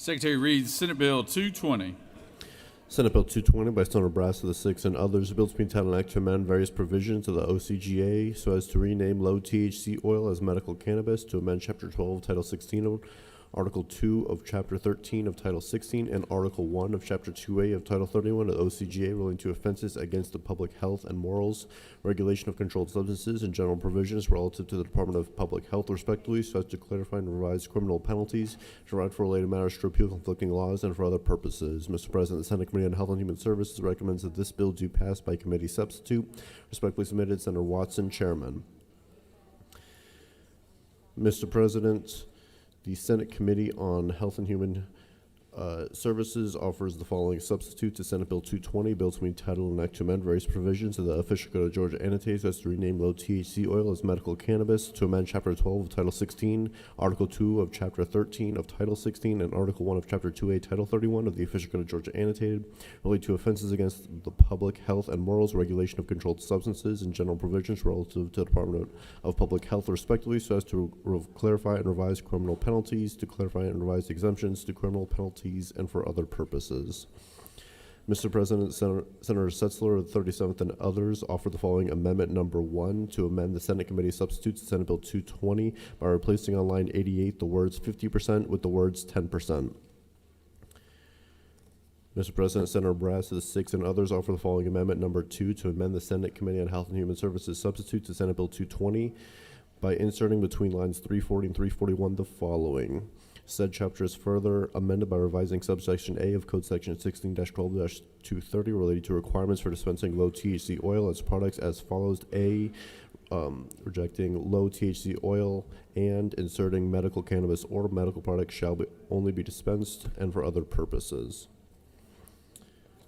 Secretary reads Senate Bill 220. Senate Bill 220 by Senator Brass of the 6th and others. Bills being titled an act to amend various provisions of the OCGA so as to rename low THC oil as medical cannabis, to amend Chapter 12 Title 16 of Article 2 of Chapter 13 of Title 16 and Article 1 of Chapter 2A of Title 31 of the OCGA relating to offenses against the public health and morals, regulation of controlled substances, and general provisions relative to the Department of Public Health, respectively, so as to clarify and revise criminal penalties, to provide for related matters, to repeal conflicting laws, and for other purposes. Mr. President, the Senate Committee on Health and Human Services recommends that this bill do pass by committee substitute. Respectfully submitted, Senator Watson, Chairman. Mr. President, the Senate Committee on Health and Human Services offers the following substitute to Senate Bill 220. Bills being titled an act to amend various provisions of the Official Code of Georgia Annotated as to rename low THC oil as medical cannabis, to amend Chapter 12 of Title 16, Article 2 of Chapter 13 of Title 16, and Article 1 of Chapter 2A, Title 31 of the Official Code of Georgia Annotated, related to offenses against the public health and morals, regulation of controlled substances, and general provisions relative to the Department of Public Health, respectively, so as to clarify and revise criminal penalties, to clarify and revise exemptions to criminal penalties, and for other purposes. Mr. President, Senator Setzler of the 37th and others offer the following amendment number 1 to amend the Senate Committee substitutes to Senate Bill 220 by replacing on line 88 the words 50% with the words 10%. Mr. President, Senator Brass of the 6th and others offer the following amendment number 2 to amend the Senate Committee on Health and Human Services substitute to Senate Bill 220 by inserting between lines 340 and 341 the following. Said chapter is further amended by revising subsection A of Code Section 16-12-230 related to requirements for dispensing low THC oil as products as follows. A, rejecting low THC oil and inserting medical cannabis or medical products shall only be dispensed and for other purposes.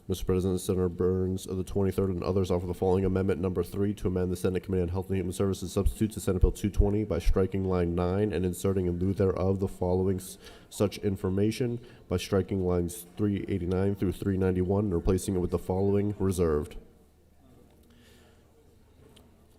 Mr. President, Senator Burns of the 23rd and others offer the following amendment number 3 to amend the Senate Committee on Health and Human Services substitute to Senate Bill 220 by striking line 9 and inserting in lieu thereof the following such information by striking lines 389 through 391 and replacing it with the following reserved.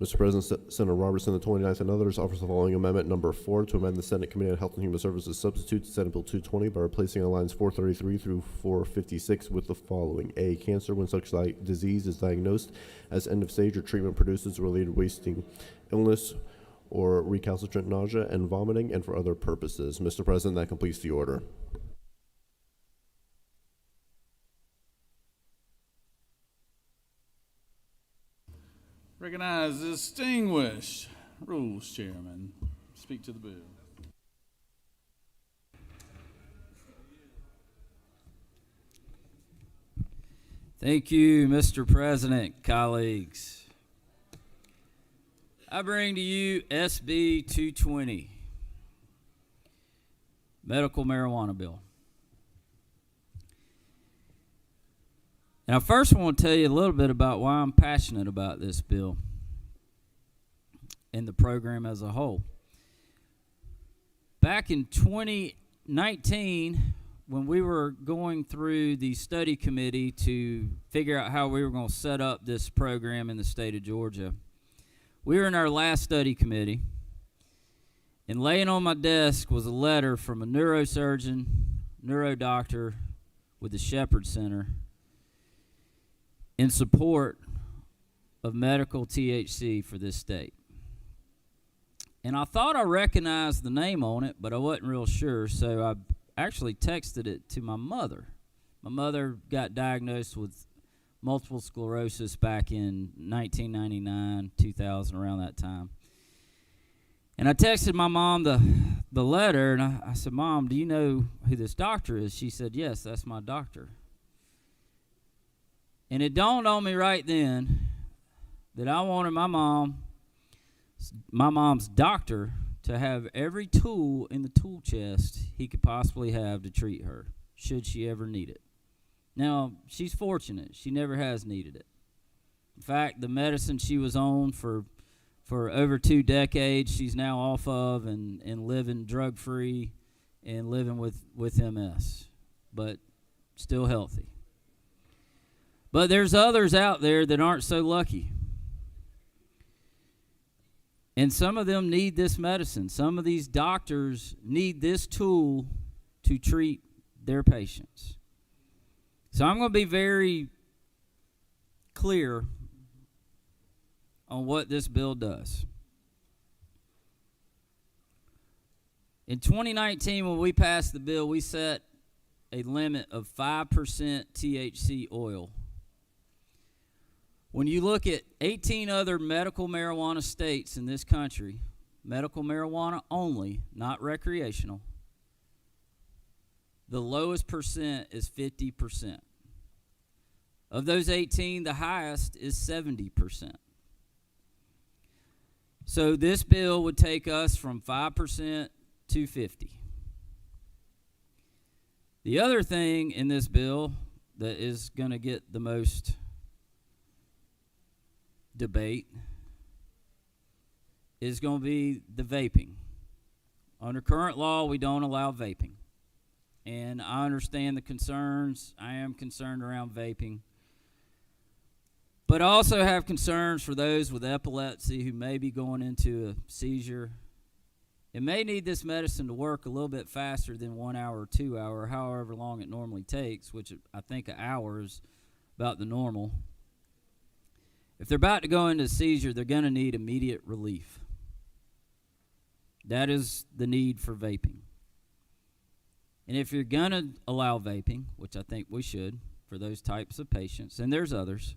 Mr. President, Senator Robertson of the 29th and others offers the following amendment number 4 to amend the Senate Committee on Health and Human Services substitute to Senate Bill 220 by replacing on lines 433 through 456 with the following. A, cancer when such disease is diagnosed as end of stage or treatment produces related wasting illness or recalcitrant nausea and vomiting and for other purposes. Mr. President, that completes the order. Recognize the distinguished Rules Chairman. Speak to the bill. Thank you, Mr. President, colleagues. I bring to you SB220, Medical Marijuana Bill. And I first want to tell you a little bit about why I'm passionate about this bill and the program as a whole. Back in 2019, when we were going through the study committee to figure out how we were going to set up this program in the state of Georgia, we were in our last study committee, and laying on my desk was a letter from a neurosurgeon, neurodoctor with the Shepherd Center, in support of medical THC for this state. And I thought I recognized the name on it, but I wasn't real sure, so I actually texted it to my mother. My mother got diagnosed with multiple sclerosis back in 1999, 2000, around that time. And I texted my mom the letter, and I said, "Mom, do you know who this doctor is?" She said, "Yes, that's my doctor." And it dawned on me right then that I wanted my mom's doctor to have every tool in the tool chest he could possibly have to treat her, should she ever need it. Now, she's fortunate. She never has needed it. In fact, the medicine she was on for over 2 decades, she's now off of and living drug-free and living with MS, but still healthy. But there's others out there that aren't so lucky. And some of them need this medicine. Some of these doctors need this tool to treat their patients. So I'm going to be very clear on what this bill does. In 2019, when we passed the bill, we set a limit of 5% THC oil. When you look at 18 other medical marijuana states in this country, medical marijuana only, not recreational, the lowest percent is 50%. Of those 18, the highest is 70%. So this bill would take us from 5% to 50%. The other thing in this bill that is going to get the most debate is going to be the vaping. Under current law, we don't allow vaping. And I understand the concerns. I am concerned around vaping. But I also have concerns for those with epilepsy who may be going into a seizure and may need this medicine to work a little bit faster than 1 hour or 2 hours, however long it normally takes, which I think an hour is about the normal. If they're about to go into a seizure, they're going to need immediate relief. That is the need for vaping. And if you're going to allow vaping, which I think we should for those types of patients, and there's others,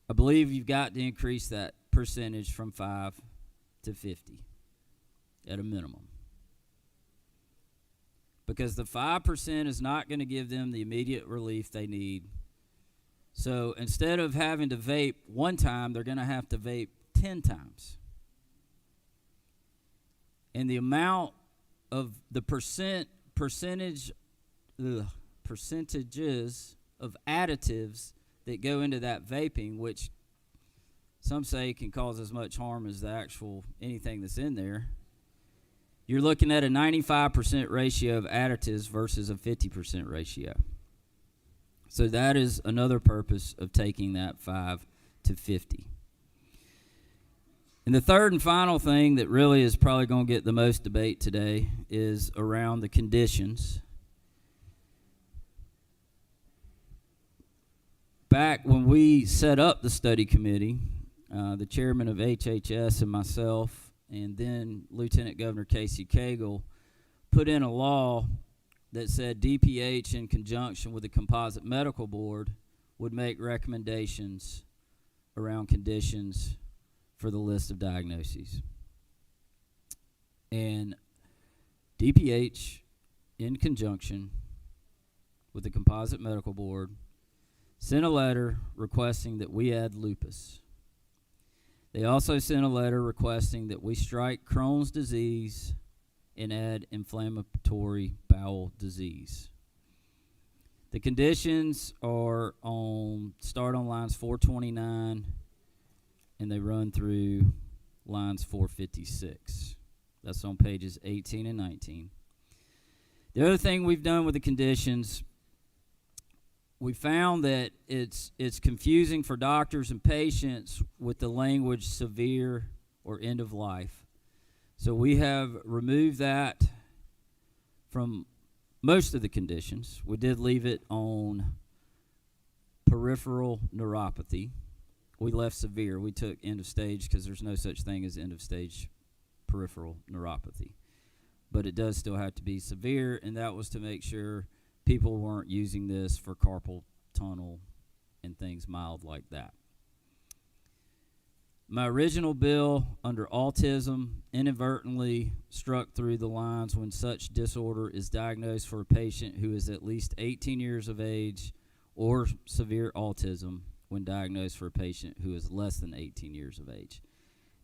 I believe you've got to increase that percentage from 5 to 50 at a minimum. Because the 5% is not going to give them the immediate relief they need. So instead of having to vape one time, they're going to have to vape 10 times. And the amount of the percentages of additives that go into that vaping, which some say can cause as much harm as the actual anything that's in there, you're looking at a 95% ratio of additives versus a 50% ratio. So that is another purpose of taking that 5 to 50. And the third and final thing that really is probably going to get the most debate today is around the conditions. Back when we set up the study committee, the chairman of HHS and myself, and then Lieutenant Governor Casey Cagle, put in a law that said DPH, in conjunction with the Composite Medical Board, would make recommendations around conditions for the list of diagnoses. And DPH, in conjunction with the Composite Medical Board, sent a letter requesting that we add lupus. They also sent a letter requesting that we strike Crohn's disease and add inflammatory bowel disease. The conditions are start on lines 429 and they run through lines 456. That's on pages 18 and 19. The other thing we've done with the conditions, we found that it's confusing for doctors and patients with the language severe or end of life. So we have removed that from most of the conditions. We did leave it on peripheral neuropathy. We left severe. We took end of stage because there's no such thing as end of stage peripheral neuropathy. But it does still have to be severe, and that was to make sure people weren't using this for carpal tunnel and things mild like that. My original bill under autism inadvertently struck through the lines when such disorder is diagnosed for a patient who is at least 18 years of age, or severe autism when diagnosed for a patient who is less than 18 years of age.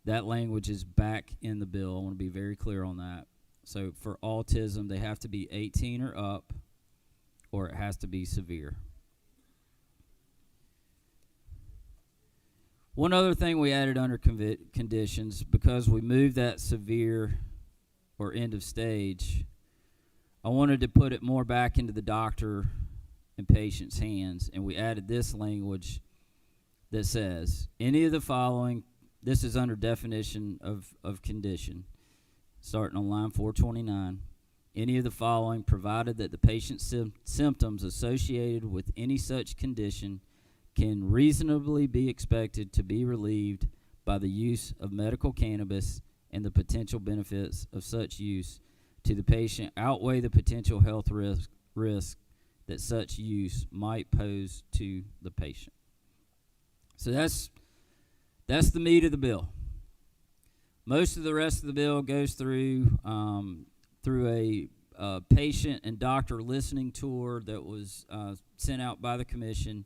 That language is back in the bill. I want to be very clear on that. So for autism, they have to be 18 or up, or it has to be severe. One other thing we added under conditions, because we moved that severe or end of stage, I wanted to put it more back into the doctor and patient's hands, and we added this language that says, any of the following, this is under definition of condition, starting on line 429, any of the following, provided that the patient's symptoms associated with any such condition can reasonably be expected to be relieved by the use of medical cannabis, and the potential benefits of such use to the patient outweigh the potential health risk that such use might pose to the patient. So that's the meat of the bill. Most of the rest of the bill goes through a patient and doctor listening tour that was sent out by the commission.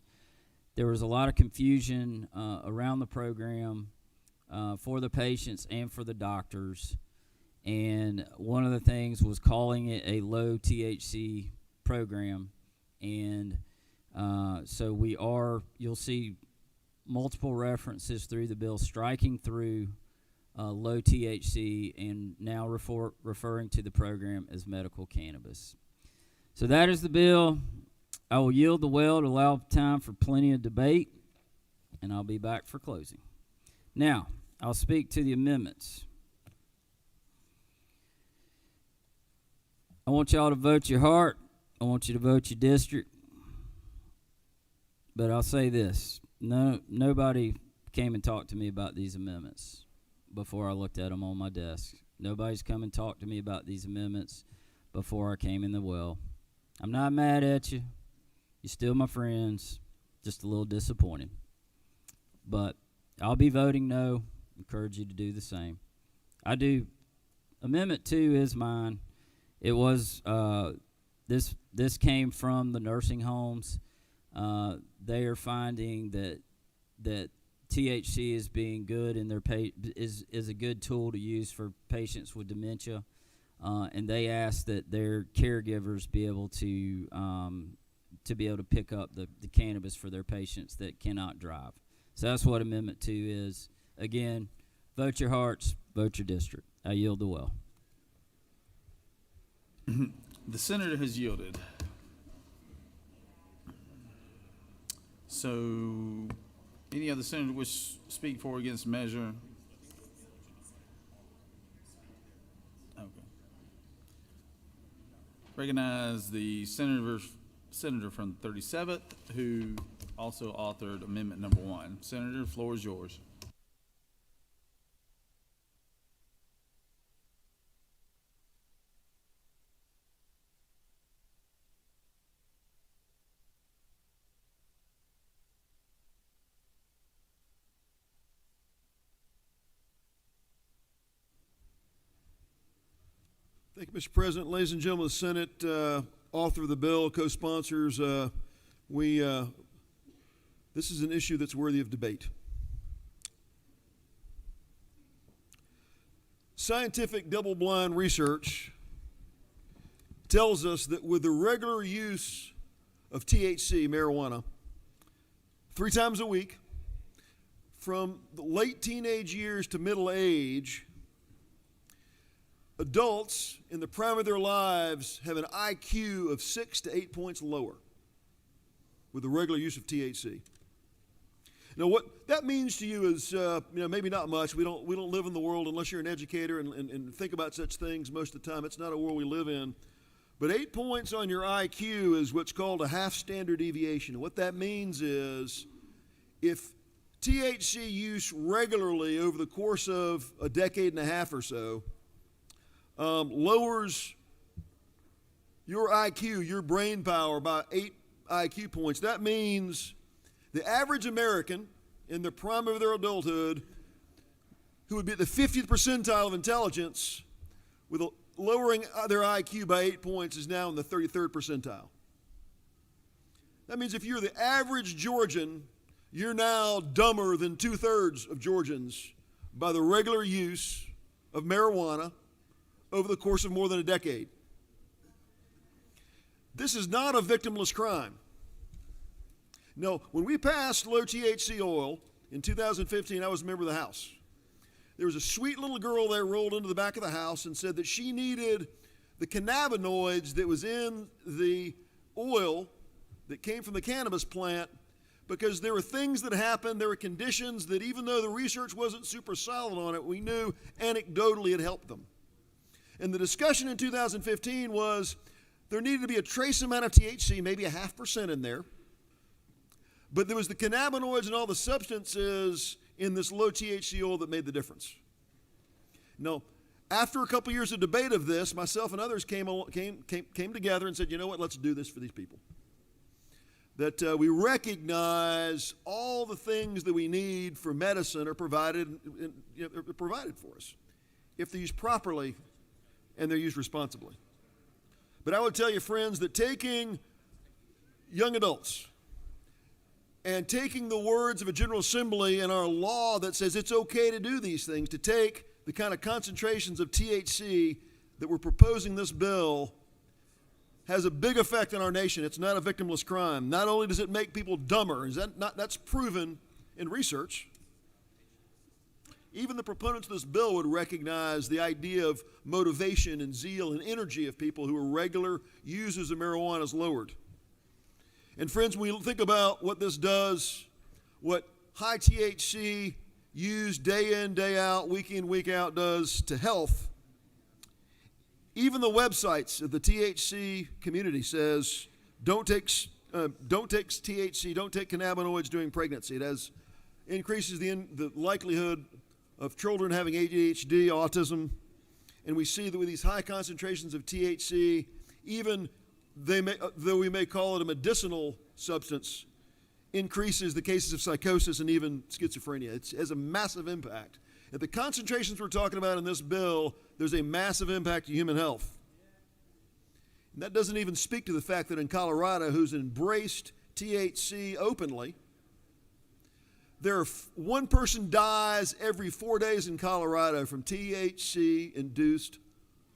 There was a lot of confusion around the program for the patients and for the doctors. And one of the things was calling it a low THC program. And so you'll see multiple references through the bill striking through low THC and now referring to the program as medical cannabis. So that is the bill. I will yield the well to allow time for plenty of debate, and I'll be back for closing. Now, I'll speak to the amendments. I want y'all to vote your heart. I want you to vote your district. But I'll say this. Nobody came and talked to me about these amendments before I looked at them on my desk. Nobody's come and talked to me about these amendments before I came in the well. I'm not mad at you. You're still my friends. Just a little disappointed. But I'll be voting no. Encourage you to do the same. I do. Amendment 2 is mine. It was this came from the nursing homes. They are finding that THC is being good in their is a good tool to use for patients with dementia, and they ask that their caregivers be able to pick up the cannabis for their patients that cannot drive. So that's what Amendment 2 is. Again, vote your hearts, vote your district. I yield the well. The senator has yielded. So, any other senator wish to speak for or against the measure? Okay. Recognize the senator from the 37th who also authored amendment number 1. Senator, the floor is yours. Thank you, Mr. President. Ladies and gentlemen of the Senate, author of the bill, co-sponsors, this is an issue that's worthy of debate. Scientific double-blind research tells us that with the regular use of THC, marijuana, 3 times a week, from the late teenage years to middle age, adults in the prime of their lives have an IQ of 6 to 8 points lower with the regular use of THC. Now, what that means to you is, maybe not much. We don't live in the world unless you're an educator and think about such things most of the time. It's not a world we live in. But 8 points on your IQ is what's called a half standard deviation. What that means is if THC use regularly over the course of a decade and a half or so lowers your IQ, your brain power, by 8 IQ points, that means the average American in the prime of their adulthood, who would be at the 50th percentile of intelligence, with lowering their IQ by 8 points, is now in the 33rd percentile. That means if you're the average Georgian, you're now dumber than 2/3 of Georgians by the regular use of marijuana over the course of more than a decade. This is not a victimless crime. No, when we passed low THC oil in 2015, I was a member of the House. There was a sweet little girl there rolled into the back of the House and said that she needed the cannabinoids that was in the oil that came from the cannabis plant, because there were things that happened, there were conditions that even though the research wasn't super solid on it, we knew anecdotally it helped them. And the discussion in 2015 was there needed to be a trace amount of THC, maybe 0.5% in there. But there was the cannabinoids and all the substances in this low THC oil that made the difference. No, after a couple years of debate of this, myself and others came together and said, you know what, let's do this for these people. That we recognize all the things that we need for medicine are provided for us if they're used properly and they're used responsibly. But I would tell you, friends, that taking young adults and taking the words of a General Assembly and our law that says it's okay to do these things, to take the kind of concentrations of THC that we're proposing this bill, has a big effect on our nation. It's not a victimless crime. Not only does it make people dumber, that's proven in research. Even the proponents of this bill would recognize the idea of motivation and zeal and energy of people who are regular users of marijuana is lowered. And friends, when we think about what this does, what high THC used day in, day out, week in, week out does to health, even the websites of the THC community says, don't take THC, don't take cannabinoids during pregnancy. It increases the likelihood of children having ADHD, autism, and we see that with these high concentrations of THC, even though we may call it a medicinal substance, increases the cases of psychosis and even schizophrenia. It has a massive impact. At the concentrations we're talking about in this bill, there's a massive impact to human health. And that doesn't even speak to the fact that in Colorado, who's embraced THC openly, one person dies every 4 days in Colorado from THC-induced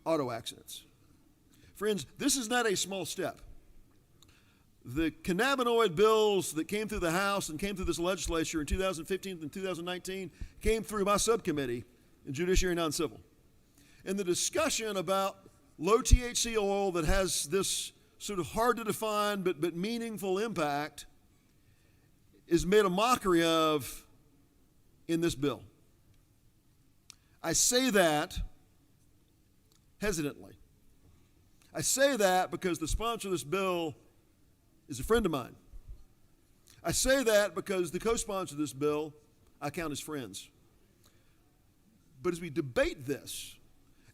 auto accidents. Friends, this is not a small step. The cannabinoid bills that came through the House and came through this legislature in 2015 and 2019 came through my subcommittee in Judiciary and Non-Civil. And the discussion about low THC oil that has this sort of hard to define but meaningful impact is made a mockery of in this bill. I say that hesitantly. I say that because the sponsor of this bill is a friend of mine. I say that because the co-sponsor of this bill I count as friends. But as we debate this,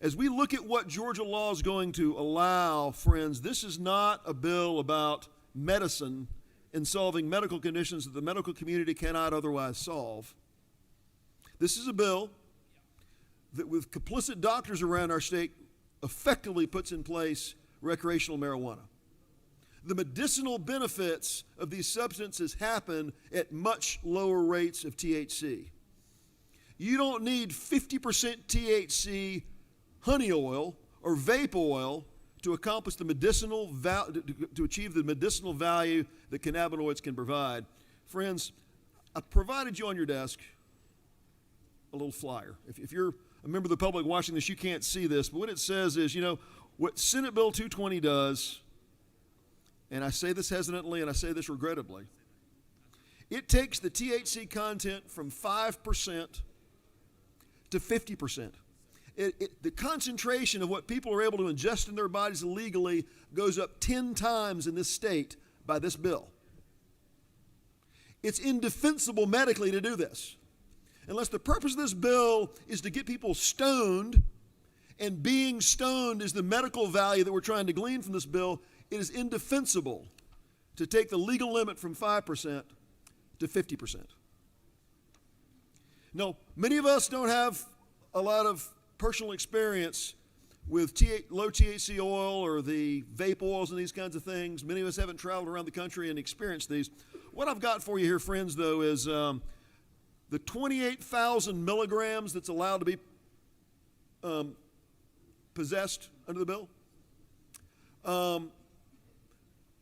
as we look at what Georgia law is going to allow, friends, this is not a bill about medicine and solving medical conditions that the medical community cannot otherwise solve. This is a bill that, with complicit doctors around our state, effectively puts in place recreational marijuana. The medicinal benefits of these substances happen at much lower rates of THC. You don't need 50% THC honey oil or vape oil to accomplish the to achieve the medicinal value that cannabinoids can provide. Friends, I provided you on your desk a little flyer. If you're a member of the public watching this, you can't see this, but what it says is, what Senate Bill 220 does, and I say this hesitantly and I say this regrettably, it takes the THC content from 5% to 50%. The concentration of what people are able to ingest in their bodies illegally goes up 10 times in this state by this bill. It's indefensible medically to do this. Unless the purpose of this bill is to get people stoned, and being stoned is the medical value that we're trying to glean from this bill, it is indefensible to take the legal limit from 5% to 50%. No, many of us don't have a lot of personal experience with low THC oil or the vape oils and these kinds of things. Many of us haven't traveled around the country and experienced these. What I've got for you here, friends, though, is the 28,000 milligrams that's allowed to be possessed under the bill.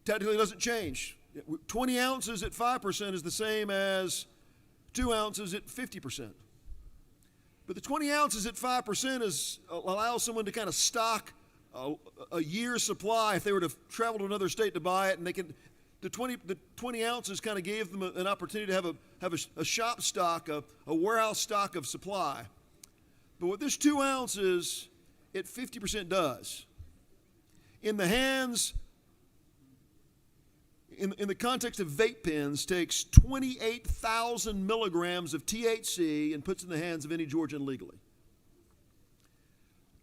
Technically, it doesn't change. 20 ounces at 5% is the same as 2 ounces at 50%. But the 20 ounces at 5% allows someone to kind of stock a year's supply if they were to travel to another state to buy it, and they can. The 20 ounces kind of gave them an opportunity to have a shop stock, a warehouse stock of supply. But with this 2 ounces, it 50% does. In the hands, in the context of vape pens, takes 28,000 milligrams of THC and puts in the hands of any Georgian legally.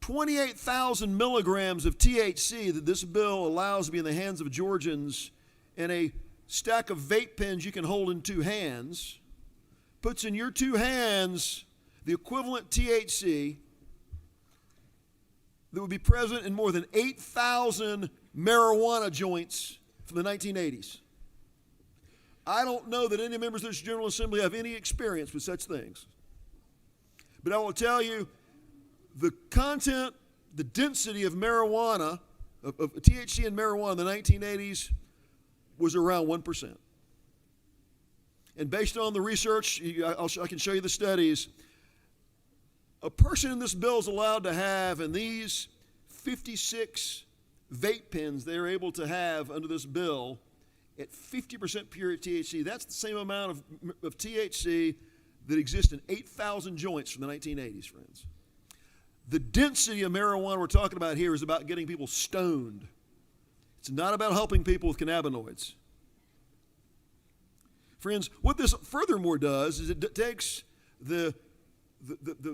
28,000 milligrams of THC that this bill allows to be in the hands of Georgians, and a stack of vape pens you can hold in two hands, puts in your two hands the equivalent THC that would be present in more than 8,000 marijuana joints from the 1980s. I don't know that any members of this General Assembly have any experience with such things. But I will tell you, the content, the density of marijuana, of THC in marijuana in the 1980s was around 1%. And based on the research, I can show you the studies, a person in this bill is allowed to have, in these 56 vape pens they're able to have under this bill, at 50% pure THC. That's the same amount of THC that exists in 8,000 joints from the 1980s, friends. The density of marijuana we're talking about here is about getting people stoned. It's not about helping people with cannabinoids. Friends, what this furthermore does is it takes the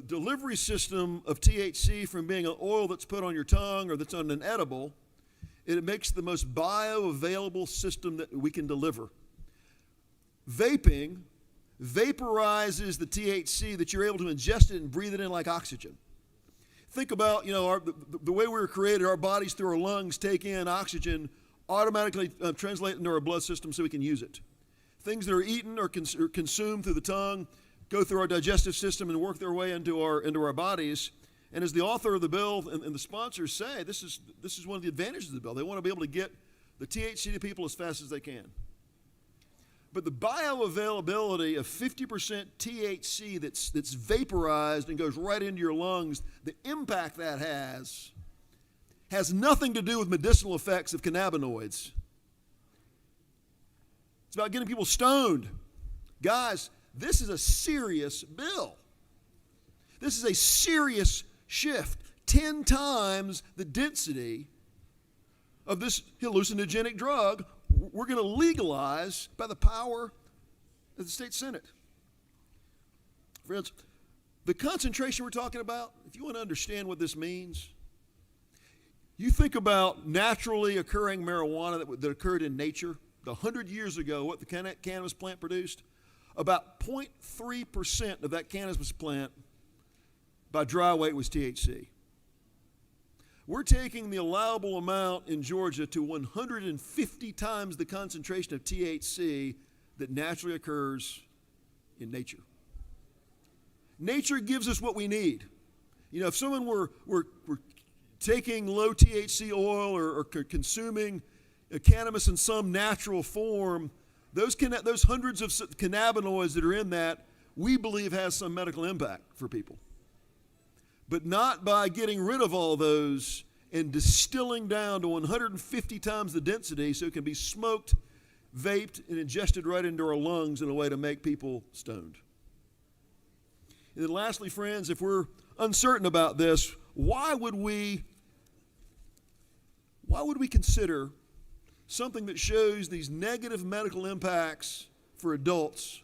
delivery system of THC from being an oil that's put on your tongue or that's on an edible, and it makes the most bioavailable system that we can deliver. Vaping vaporizes the THC that you're able to ingest it and breathe it in like oxygen. Think about, the way we were created, our bodies through our lungs take in oxygen, automatically translate into our blood system so we can use it. Things that are eaten or consumed through the tongue go through our digestive system and work their way into our bodies. And as the author of the bill and the sponsors say, this is one of the advantages of the bill. They want to be able to get the THC to people as fast as they can. But the bioavailability of 50% THC that's vaporized and goes right into your lungs, the impact that has nothing to do with medicinal effects of cannabinoids. It's about getting people stoned. Guys, this is a serious bill. This is a serious shift. 10 times the density of this hallucinogenic drug we're going to legalize by the power of the state Senate. Friends, the concentration we're talking about, if you want to understand what this means, you think about naturally occurring marijuana that occurred in nature. 100 years ago, what the cannabis plant produced, about 0.3% of that cannabis plant by dry weight was THC. We're taking the allowable amount in Georgia to 150 times the concentration of THC that naturally occurs in nature. Nature gives us what we need. If someone were taking low THC oil or consuming cannabis in some natural form, those hundreds of cannabinoids that are in that, we believe has some medical impact for people. But not by getting rid of all those and distilling down to 150 times the density so it can be smoked, vaped, and ingested right into our lungs in a way to make people stoned. And then lastly, friends, if we're uncertain about this, why would we consider something that shows these negative medical impacts for adults?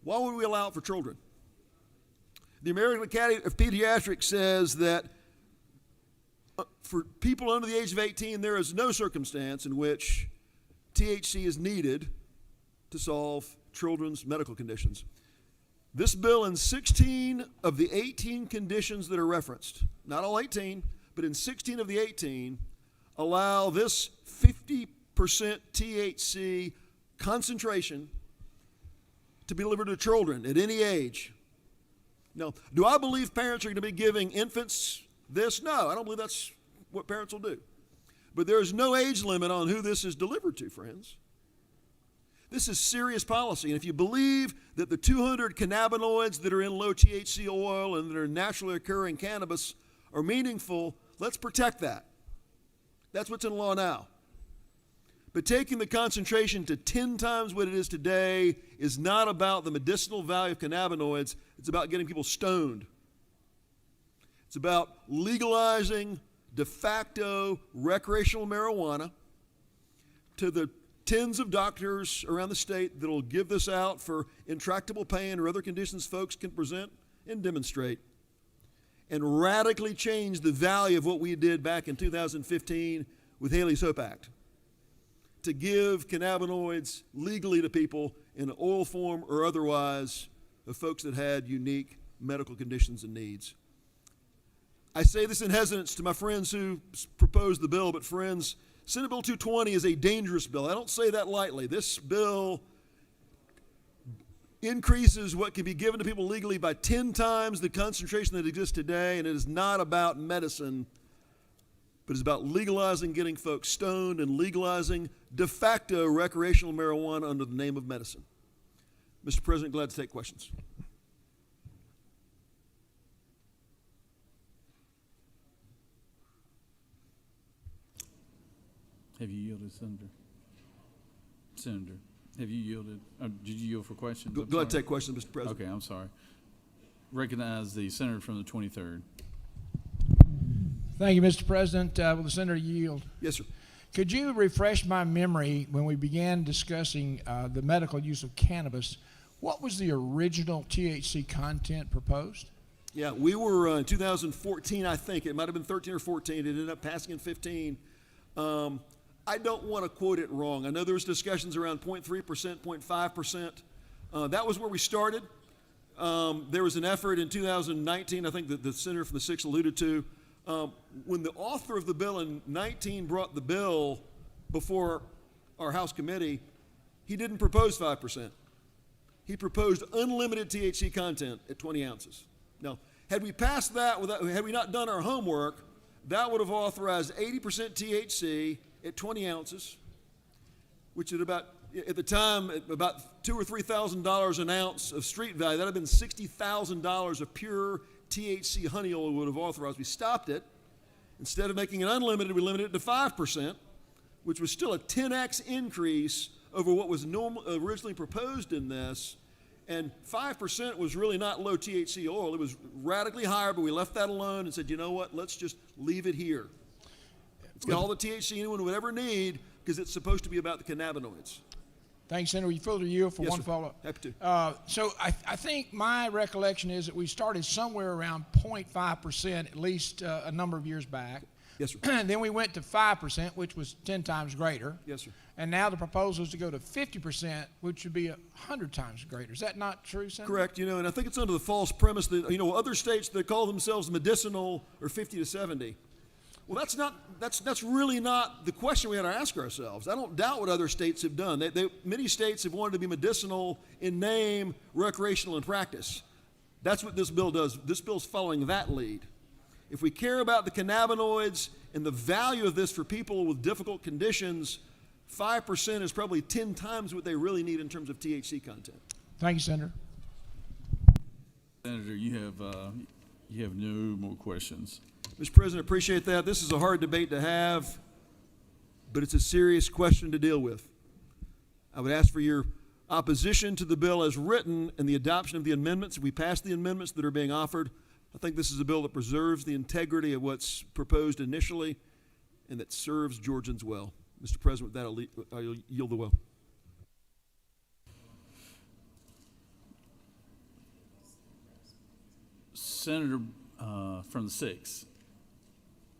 Why would we allow it for children? The American Academy of Pediatrics says that for people under the age of 18, there is no circumstance in which THC is needed to solve children's medical conditions. This bill, in 16 of the 18 conditions that are referenced, not all 18, but in 16 of the 18, allow this 50% THC concentration to be delivered to children at any age. Now, do I believe parents are going to be giving infants this? No, I don't believe that's what parents will do. But there is no age limit on who this is delivered to, friends. This is serious policy. And if you believe that the 200 cannabinoids that are in low THC oil and that are naturally occurring cannabis are meaningful, let's protect that. That's what's in law now. But taking the concentration to 10 times what it is today is not about the medicinal value of cannabinoids. It's about getting people stoned. It's about legalizing de facto recreational marijuana to the tens of doctors around the state that will give this out for intractable pain or other conditions folks can present and demonstrate, and radically change the value of what we did back in 2015 with Haley's Hope Act to give cannabinoids legally to people in an oil form or otherwise of folks that had unique medical conditions and needs. I say this in hesitance to my friends who proposed the bill, but friends, Senate Bill 220 is a dangerous bill. I don't say that lightly. This bill increases what can be given to people legally by 10 times the concentration that exists today, and it is not about medicine, but it's about legalizing getting folks stoned and legalizing de facto recreational marijuana under the name of medicine. Mr. President, glad to take questions. Have you yielded, Senator? Senator, have you yielded? Did you yield for questions? Glad to take questions, Mr. President. Okay, I'm sorry. Recognize the senator from the 23rd. Thank you, Mr. President. Will the senator yield? Yes, sir. Could you refresh my memory when we began discussing the medical use of cannabis? What was the original THC content proposed? Yeah, we were in 2014, I think. It might have been 13 or 14. It ended up passing in 15. I don't want to quote it wrong. I know there was discussions around 0.3%, 0.5%. That was where we started. There was an effort in 2019, I think that the senator from the 6th alluded to, when the author of the bill in 19 brought the bill before our House committee, he didn't propose 5%. He proposed unlimited THC content at 20 ounces. Now, had we passed that, had we not done our homework, that would have authorized 80% THC at 20 ounces, which at the time, about $2,000 or $3,000 an ounce of street value. That would have been $60,000 of pure THC honey oil would have authorized. We stopped it. Instead of making it unlimited, we limited it to 5%, which was still a 10x increase over what was originally proposed in this. And 5% was really not low THC oil. It was radically higher, but we left that alone and said, you know what, let's just leave it here. It's got all the THC anyone would ever need because it's supposed to be about the cannabinoids. Thanks, Senator. You filled a yield for Yes, one sir. follow-up. Happy to. So I think my recollection is that we started somewhere around 0.5%, at least a number of years back. Yes, sir. And then we went to 5%, which was 10 times greater. Yes, sir. And now the proposal is to go to 50%, which would be 100 times greater. Is that not true, Senator? Correct. And I think it's under the false premise that, other states that call themselves medicinal are 50 to 70. Well, that's really not the question we had to ask ourselves. I don't doubt what other states have done. Many states have wanted to be medicinal in name, recreational in practice. That's what this bill does. This bill's following that lead. If we care about the cannabinoids and the value of this for people with difficult conditions, 5% is probably 10 times what they really need in terms of THC content. Thank you, Senator. Senator, you have no more questions. Mr. President, appreciate that. This is a hard debate to have, but it's a serious question to deal with. I would ask for your opposition to the bill as written and the adoption of the amendments. If we pass the amendments that are being offered, I think this is a bill that preserves the integrity of what's proposed initially and that serves Georgians well. Mr. President, with that, I'll yield the well. Senator from the 6th.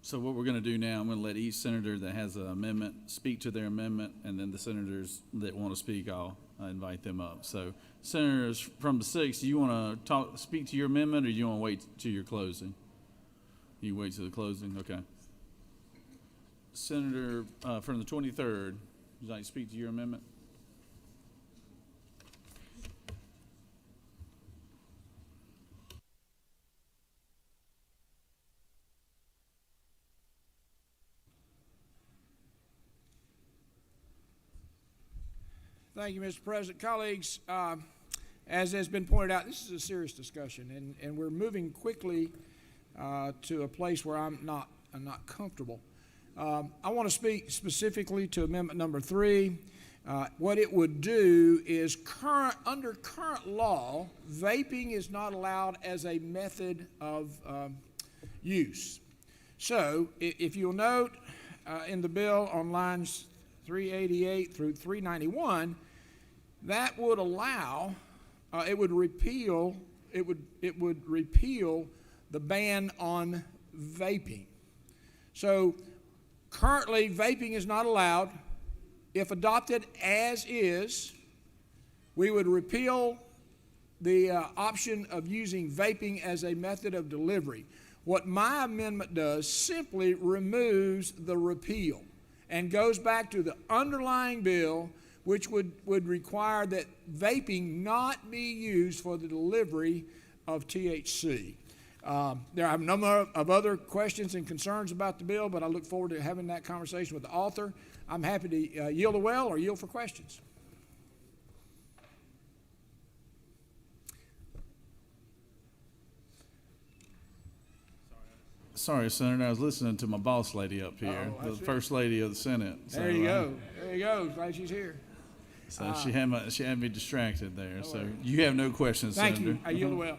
So what we're going to do now, I'm going to let each senator that has an amendment speak to their amendment, and then the senators that want to speak, I'll invite them up. So senators from the 6th, do you want to speak to your amendment, or do you want to wait to your closing? You wait to the closing? Okay. Senator from the 23rd, would you like to speak to your amendment? Thank you, Mr. President. Colleagues, as has been pointed out, this is a serious discussion, and we're moving quickly to a place where I'm not comfortable. I want to speak specifically to Amendment Number 3. What it would do is, under current law, vaping is not allowed as a method of use. So if you'll note in the bill on lines 388 through 391, that would allow, it would repeal the ban on vaping. So currently, vaping is not allowed. If adopted as is, we would repeal the option of using vaping as a method of delivery. What my amendment does simply removes the repeal and goes back to the underlying bill, which would require that vaping not be used for the delivery of THC. There are a number of other questions and concerns about the bill, but I look forward to having that conversation with the author. I'm happy to yield the well or yield for questions. Sorry, Senator, I was listening to my boss lady up here, the First Lady of the Senate. There you go. There you go. Glad she's here. So she had me distracted there. So you have no questions, Thank Senator. you. I yield the well.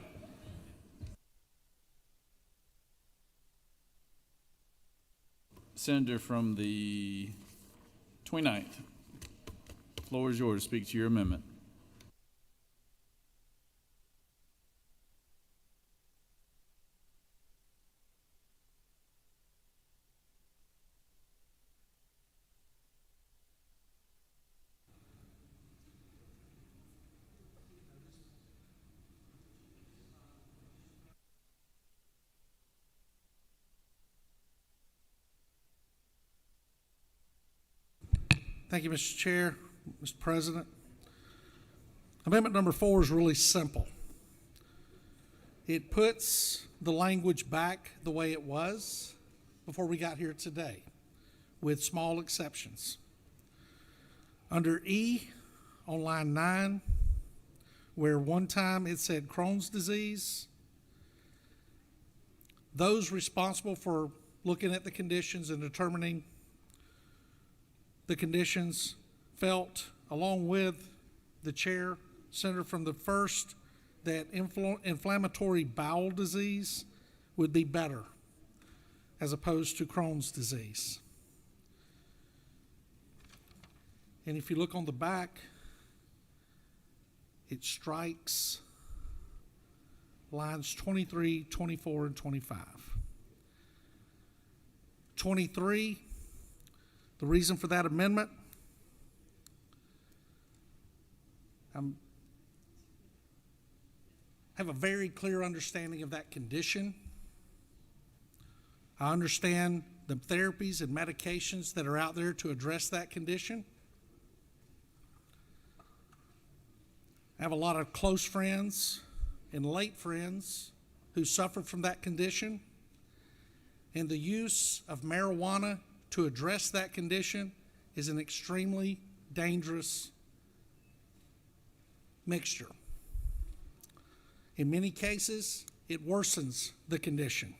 Senator from the 29th. Floor is yours to speak to your amendment. Thank you, Mr. Chair, Mr. President. Amendment number 4 is really simple. It puts the language back the way it was before we got here today, with small exceptions. Under E, on line 9, where one time it said Crohn's disease, those responsible for looking at the conditions and determining the conditions felt, along with the chair, senator from the first, that inflammatory bowel disease would be better as opposed to Crohn's disease. And if you look on the back, it strikes lines 23, 24, and 25. 23, the reason for that amendment, I have a very clear understanding of that condition. I understand the therapies and medications that are out there to address that condition. I have a lot of close friends and late friends who suffered from that condition, and the use of marijuana to address that condition is an extremely dangerous mixture. In many cases, it worsens the condition.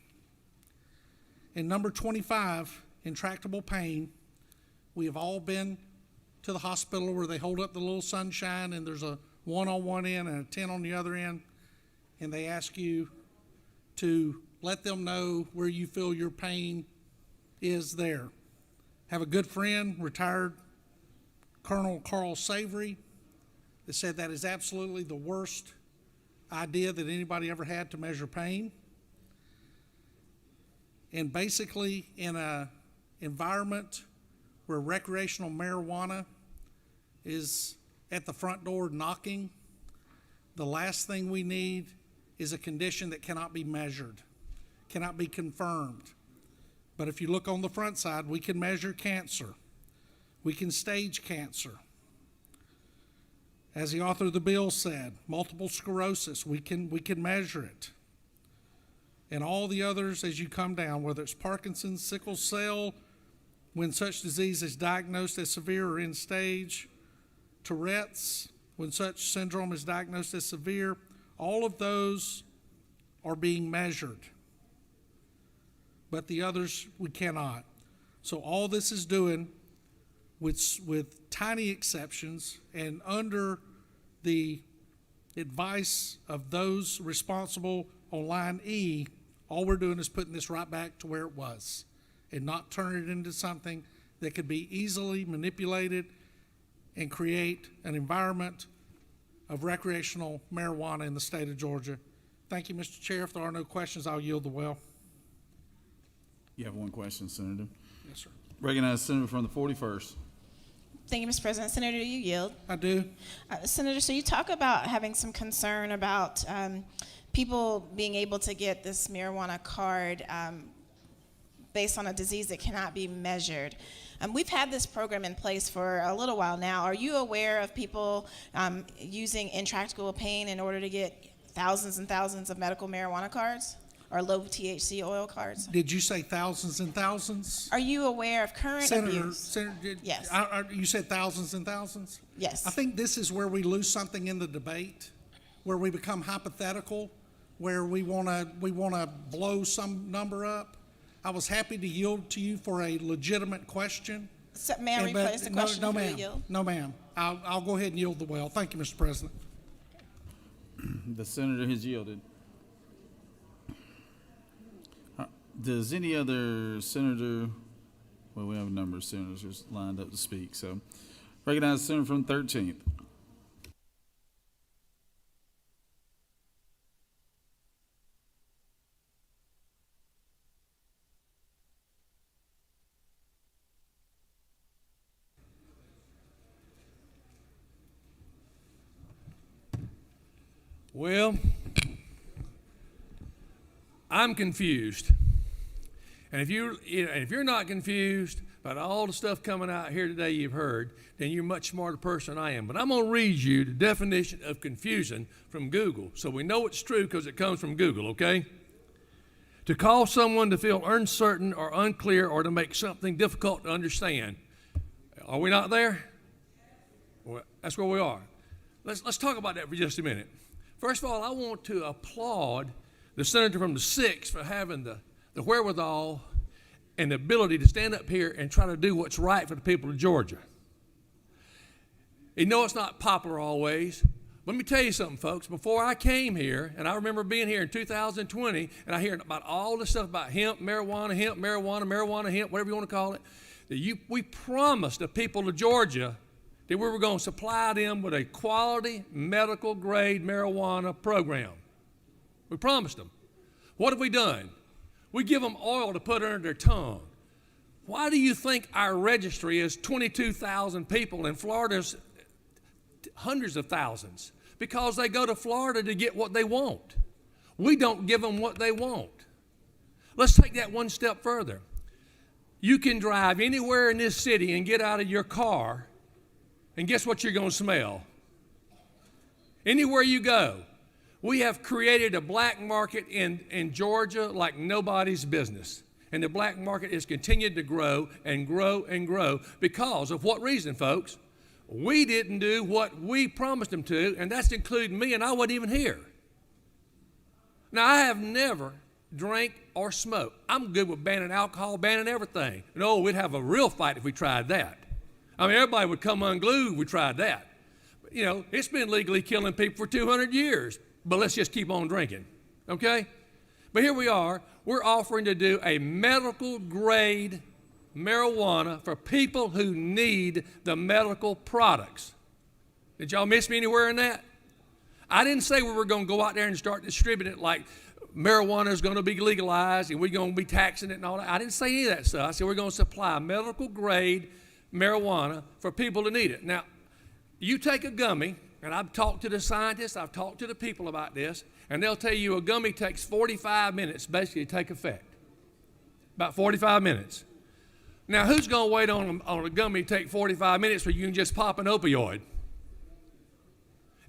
And number 25, intractable pain, we have all been to the hospital where they hold up the little sunshine and there's a 1 on one end and a 10 on the other end, and they ask you to let them know where you feel your pain is there. Have a good friend, retired Colonel Carl Savory, that said that is absolutely the worst idea that anybody ever had to measure pain. And basically, in an environment where recreational marijuana is at the front door knocking, the last thing we need is a condition that cannot be measured, cannot be confirmed. But if you look on the front side, we can measure cancer. We can stage cancer. As the author of the bill said, multiple sclerosis, we can measure it. And all the others as you come down, whether it's Parkinson's, sickle cell, when such disease is diagnosed as severe or end stage, Tourette's, when such syndrome is diagnosed as severe, all of those are being measured. But the others we cannot. So all this is doing, with tiny exceptions and under the advice of those responsible on line E, All we're doing is putting this right back to where it was and not turning it into something that could be easily manipulated and create an environment of recreational marijuana in the state of Georgia. Thank you, Mr. Chair. If there are no questions, I'll yield the well. You have one question, Senator. Yes, sir. Recognize Senator from the 41st. Thank you, Mr. President. Senator, do you yield? I do. Senator, so you talk about having some concern about people being able to get this marijuana card based on a disease that cannot be measured. We've had this program in place for a little while now. Are you aware of people using intractable pain in order to get thousands and thousands of medical marijuana cards or low THC oil cards? Did you say thousands and thousands? Are you aware of current abuse? Senator, Yes. You said thousands and thousands? Yes. I think this is where we lose something in the debate, where we become hypothetical, where we want to blow some number up. I was happy to yield to you for a legitimate question. So, may I rephrase the question no, before you ma'am. yield? No, ma'am. I'll go ahead and yield the well. Thank you, Mr. President. The senator has yielded. Does any other senator, well, we have a number of senators lined up to speak, so recognize the senator from the 13th. Well, I'm confused. And if you're not confused about all the stuff coming out here today you've heard, then you're a much smarter person than I am. But I'm going to read you the definition of confusion from Google so we know it's true because it comes from Google, okay? To cause someone to feel uncertain or unclear or to make something difficult to understand. Are we not there? Well, that's where we are. Let's talk about that for just a minute. First of all, I want to applaud the senator from the 6th for having the wherewithal and the ability to stand up here and try to do what's right for the people of Georgia. You know it's not popular always. Let me tell you something, folks. Before I came here, and I remember being here in 2020, and I hear about all this stuff about hemp, marijuana, hemp, marijuana, hemp, whatever you want to call it, that we promised the people of Georgia that we were going to supply them with a quality medical grade marijuana program. We promised them. What have we done? We give them oil to put under their tongue. Why do you think our registry is 22,000 people and Florida's hundreds of thousands? Because they go to Florida to get what they want. We don't give them what they want. Let's take that one step further. You can drive anywhere in this city and get out of your car, and guess what you're going to smell? Anywhere you go. We have created a black market in Georgia like nobody's business. And the black market has continued to grow and grow and grow because of what reason, folks? We didn't do what we promised them to, and that's including me, and I wasn't even here. Now, I have never drank or smoked. I'm good with banning alcohol, banning everything. No, we'd have a real fight if we tried that. I mean, everybody would come unglued if we tried that. But, you know, it's been legally killing people for 200 years, but let's just keep on drinking, okay? But here we are. We're offering to do a medical grade marijuana for people who need the medical products. Did y'all miss me anywhere in that? I didn't say we were going to go out there and start distributing it like marijuana is going to be legalized and we're going to be taxing it and all that. I didn't say any of that stuff. I said we're going to supply medical grade marijuana for people who need it. Now, you take a gummy, and I've talked to the scientists, I've talked to the people about this, and they'll tell you a gummy takes 45 minutes basically to take effect. About 45 minutes. Now, who's going to wait on a gummy to take 45 minutes where you can just pop an opioid?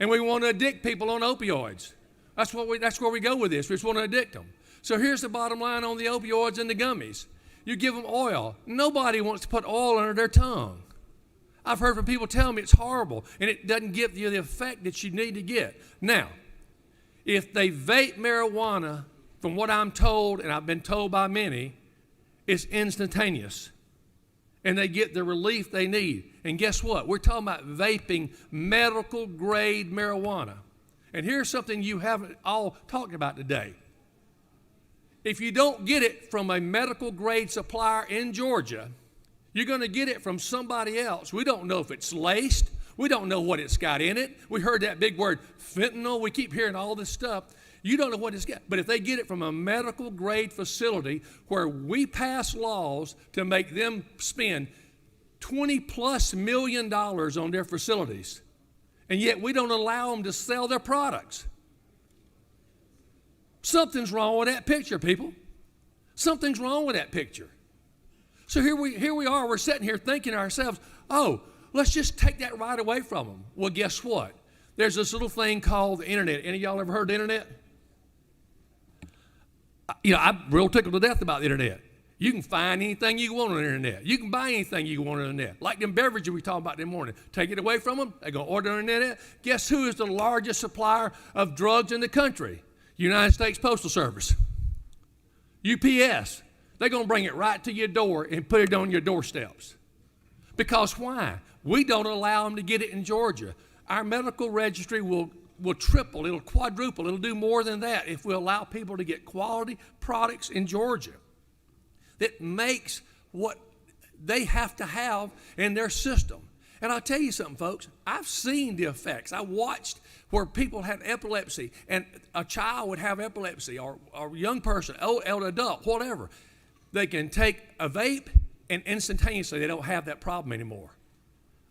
And we want to addict people on opioids. That's where we go with this. We just want to addict them. So here's the bottom line on the opioids and the gummies. You give them oil. Nobody wants to put oil under their tongue. I've heard from people tell me it's horrible and it doesn't give you the effect that you need to get. Now, if they vape marijuana, from what I'm told, and I've been told by many, it's instantaneous. And they get the relief they need. And guess what? We're talking about vaping medical grade marijuana. And here's something you haven't all talked about today. if you don't get it from a medical grade supplier in Georgia, you're going to get it from somebody else. We don't know if it's laced. We don't know what it's got in it. We heard that big word, fentanyl. We keep hearing all this stuff. You don't know what it's got. But if they get it from a medical grade facility where we pass laws to make them spend $20+ million on their facilities, and yet we don't allow them to sell their products. Something's wrong with that picture, people. Something's wrong with that picture. So here we are, we're sitting here thinking to ourselves, oh, let's just take that right away from them. Well, guess what? There's this little thing called the internet. Any of y'all ever heard of the internet? You know, I'm real tickled to death about the internet. You can find anything you want on the internet. You can buy anything you want on the internet. Like them beverages we talked about this morning. Take it away from them, they're going to order on the internet. Guess who is the largest supplier of drugs in the country? United States Postal Service. UPS. They're going to bring it right to your door and put it on your doorsteps. Because why? We don't allow them to get it in Georgia. Our medical registry will triple, it'll quadruple, it'll do more than that if we allow people to get quality products in Georgia that makes what they have to have in their system. And I'll tell you something, folks, I've seen the effects. I watched where people had epilepsy, and a child would have epilepsy, or a young person, elder adult, whatever. They can take a vape, and instantaneously they don't have that problem anymore.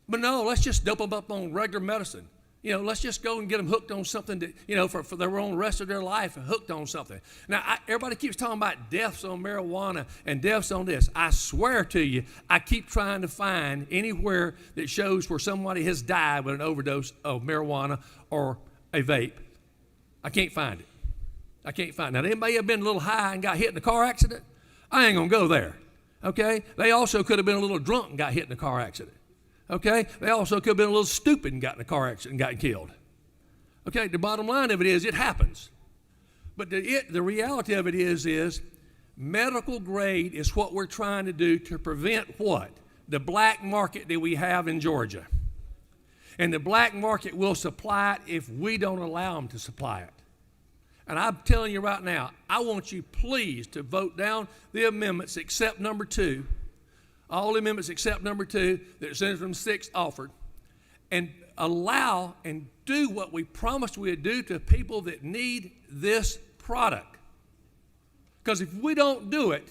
But no, let's just dope them up on regular medicine. You know, let's just go and get them hooked on something that, you know, for their own rest of their life, hooked on something. Now, everybody keeps talking about deaths on marijuana and deaths on this. I swear to you, I keep trying to find anywhere that shows where somebody has died with an overdose of marijuana or a vape. I can't find it. I can't find it. Now, anybody have been a little high and got hit in a car accident? I ain't going to go there, okay? They also could have been a little drunk and got hit in a car accident. Okay? They also could have been a little stupid and got in a car accident and gotten killed. Okay? The bottom line of it is it happens. But the reality of it is medical grade is what we're trying to do to prevent what? The black market that we have in Georgia. And the black market will supply it if we don't allow them to supply it. And I'm telling you right now, I want you please to vote down the amendments except number 2. All the amendments except number 2 that Senator from 6 offered, and allow and do what we promised we would do to people that need this product. Because if we don't do it,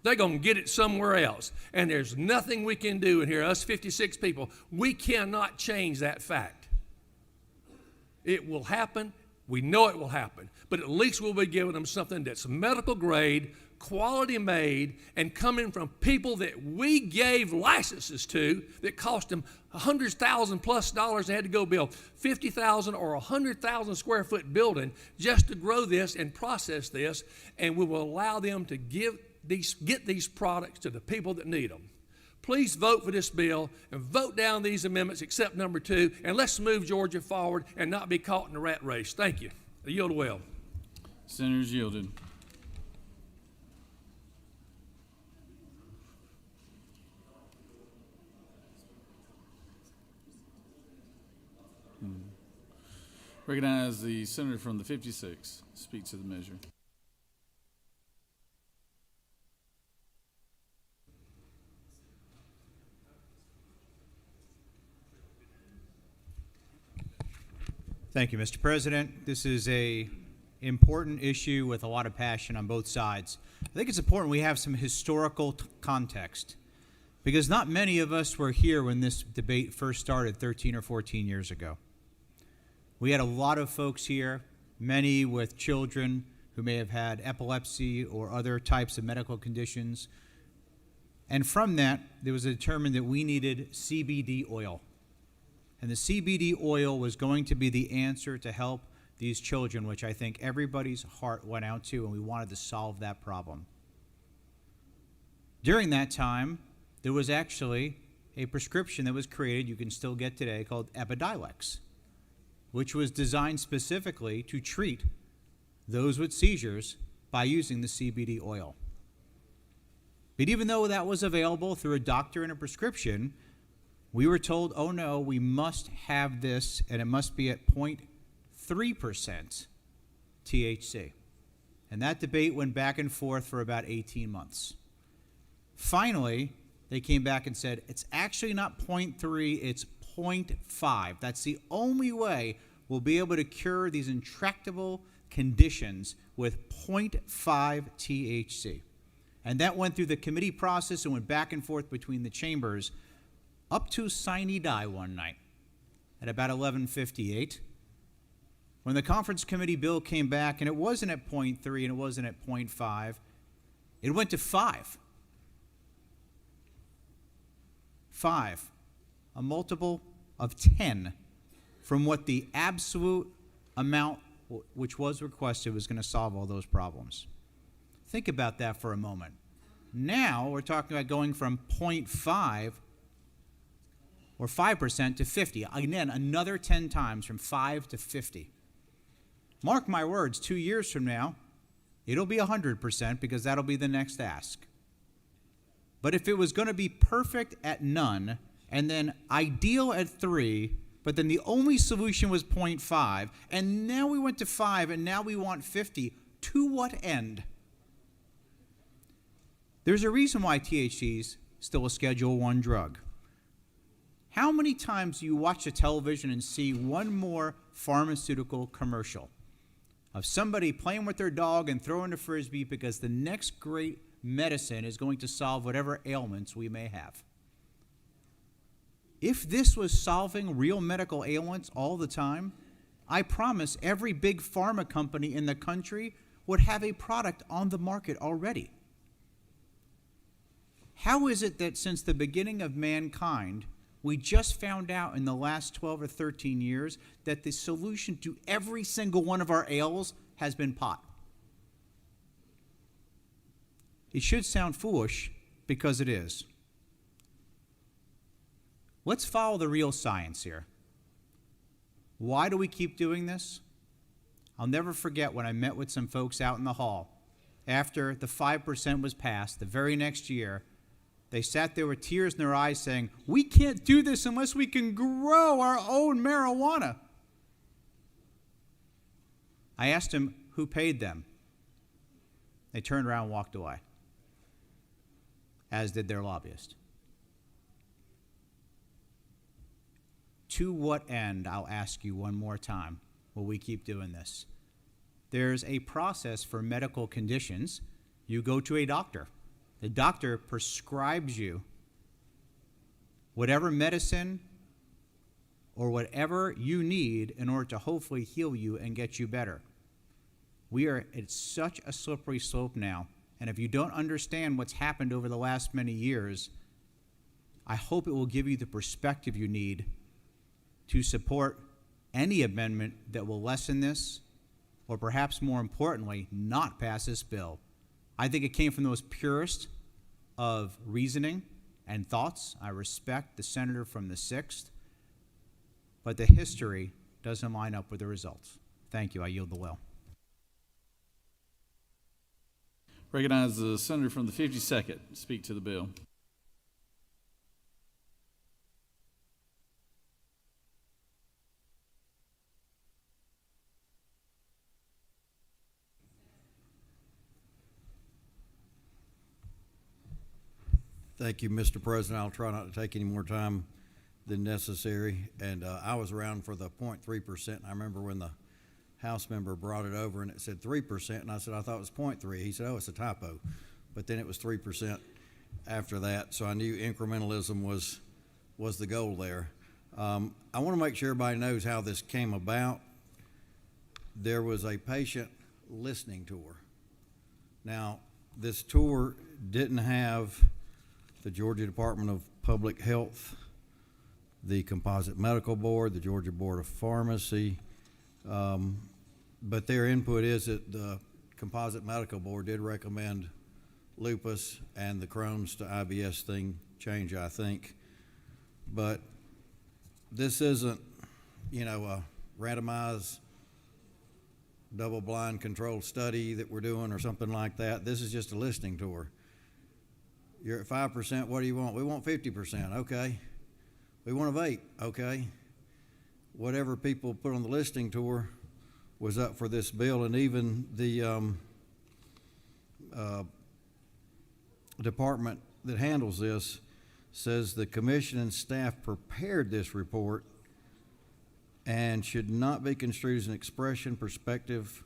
they're going to get it somewhere else. And there's nothing we can do in here, us 56 people. We cannot change that fact. It will happen. We know it will happen. But at least we'll be giving them something that's medical grade, quality made, and coming from people that we gave licenses to that cost them $100,000+ they had to go build 50,000 or 100,000 square foot building just to grow this and process this, and we will allow them to get these products to the people that need them. Please vote for this bill and vote down these amendments except number 2, and let's move Georgia forward and not be caught in the rat race. Thank you. I yield well. Senators yielded. Recognize the senator from the 56 speak to the measure. Thank you, Mr. President. This is an important issue with a lot of passion on both sides. I think it's important we have some historical context, because not many of us were here when this debate first started 13 or 14 years ago. We had a lot of folks here, many with children who may have had epilepsy or other types of medical conditions. And from that, it was determined that we needed CBD oil. And the CBD oil was going to be the answer to help these children, which I think everybody's heart went out to, and we wanted to solve that problem. During that time, there was actually a prescription that was created, you can still get today, called Epidiolex, which was designed specifically to treat those with seizures by using the CBD oil. But even though that was available through a doctor and a prescription, we were told, oh no, we must have this, and it must be at 0.3% THC. And that debate went back and forth for about 18 months. Finally, they came back and said, it's actually not 0.3, it's 0.5. That's the only way we'll be able to cure these intractable conditions with 0.5 THC. And that went through the committee process and went back and forth between the chambers up to sine die one night at about 11:58. When the conference committee bill came back, and it wasn't at 0.3 and it wasn't at 0.5, it went to 5. 5, a multiple of 10 from what the absolute amount which was requested was going to solve all those problems. Think about that for a moment. Now we're talking about going from 0.5 or 5% to 50. Again, another 10 times from 5 to 50. Mark my words, 2 years from now, it'll be 100% because that'll be the next ask. But if it was going to be perfect at none and then ideal at 3, but then the only solution was 0.5, and now we went to 5, and now we want 50, to what end? There's a reason why THC is still a Schedule I drug. How many times do you watch the television and see one more pharmaceutical commercial of somebody playing with their dog and throwing a frisbee because the next great medicine is going to solve whatever ailments we may have? If this was solving real medical ailments all the time, I promise every big pharma company in the country would have a product on the market already. How is it that since the beginning of mankind, we just found out in the last 12 or 13 years that the solution to every single one of our ails has been pot? It should sound foolish because it is. Let's follow the real science here. Why do we keep doing this? I'll never forget when I met with some folks out in the hall. After the 5% was passed, the very next year, they sat there with tears in their eyes saying, we can't do this unless we can grow our own marijuana. I asked them who paid them. They turned around and walked away, as did their lobbyist. To what end, I'll ask you one more time, will we keep doing this? There's a process for medical conditions. You go to a doctor. The doctor prescribes you whatever medicine or whatever you need in order to hopefully heal you and get you better. We are at such a slippery slope now, and if you don't understand what's happened over the last many years, I hope it will give you the perspective you need to support any amendment that will lessen this, or perhaps more importantly, not pass this bill. I think it came from those purists of reasoning and thoughts. I respect the senator from the 6th, but the history doesn't line up with the results. Thank you. I yield the will. Recognize the senator from the 52nd to speak to the bill. Thank you, Mr. President. I'll try not to take any more time than necessary. And I was around for the 0.3%. I remember when the House member brought it over and it said 3%, and I said, I thought it was 0.3. He said, oh, it's a typo. But then it was 3% after that, so I knew incrementalism was the goal there. I want to make sure everybody knows how this came about. There was a patient listening tour. Now, this tour didn't have the Georgia Department of Public Health, the Composite Medical Board, the Georgia Board of Pharmacy, but their input is that the Composite Medical Board did recommend lupus and the Crohn's to IBS thing change, I think. But this isn't, a randomized double-blind controlled study that we're doing or something like that. This is just a listening tour. You're at 5%, what do you want? We want 50%, okay. We want a vape, okay. Whatever people put on the listening tour was up for this bill, and even the department that handles this says the commission and staff prepared this report and should not be construed as an expression, perspective,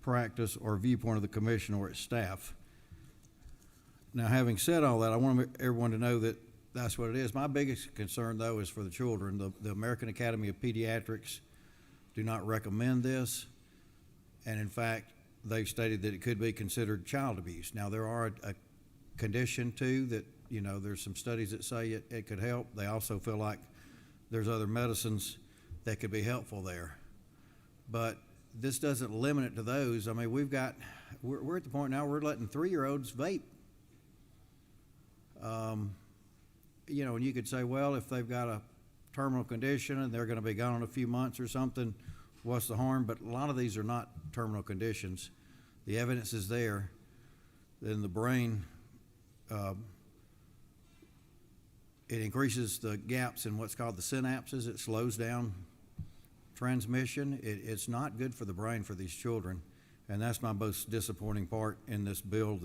practice, or viewpoint of the commission or its staff. Now, having said all that, I want everyone to know that that's what it is. My biggest concern, though, is for the children. The American Academy of Pediatrics do not recommend this, and in fact, they've stated that it could be considered child abuse. Now, there are a condition, too, that, you know, there's some studies that say it could help. They also feel like there's other medicines that could be helpful there. But this doesn't limit it to those. I mean, we're at the point now we're letting 3-year-olds vape. You know, and you could say, well, if they've got a terminal condition and they're going to be gone in a few months or something, what's the harm? But a lot of these are not terminal conditions. The evidence is there. Then the brain, it increases the gaps in what's called the synapses. It slows down transmission. It's not good for the brain for these children, and that's my most disappointing part in this bill,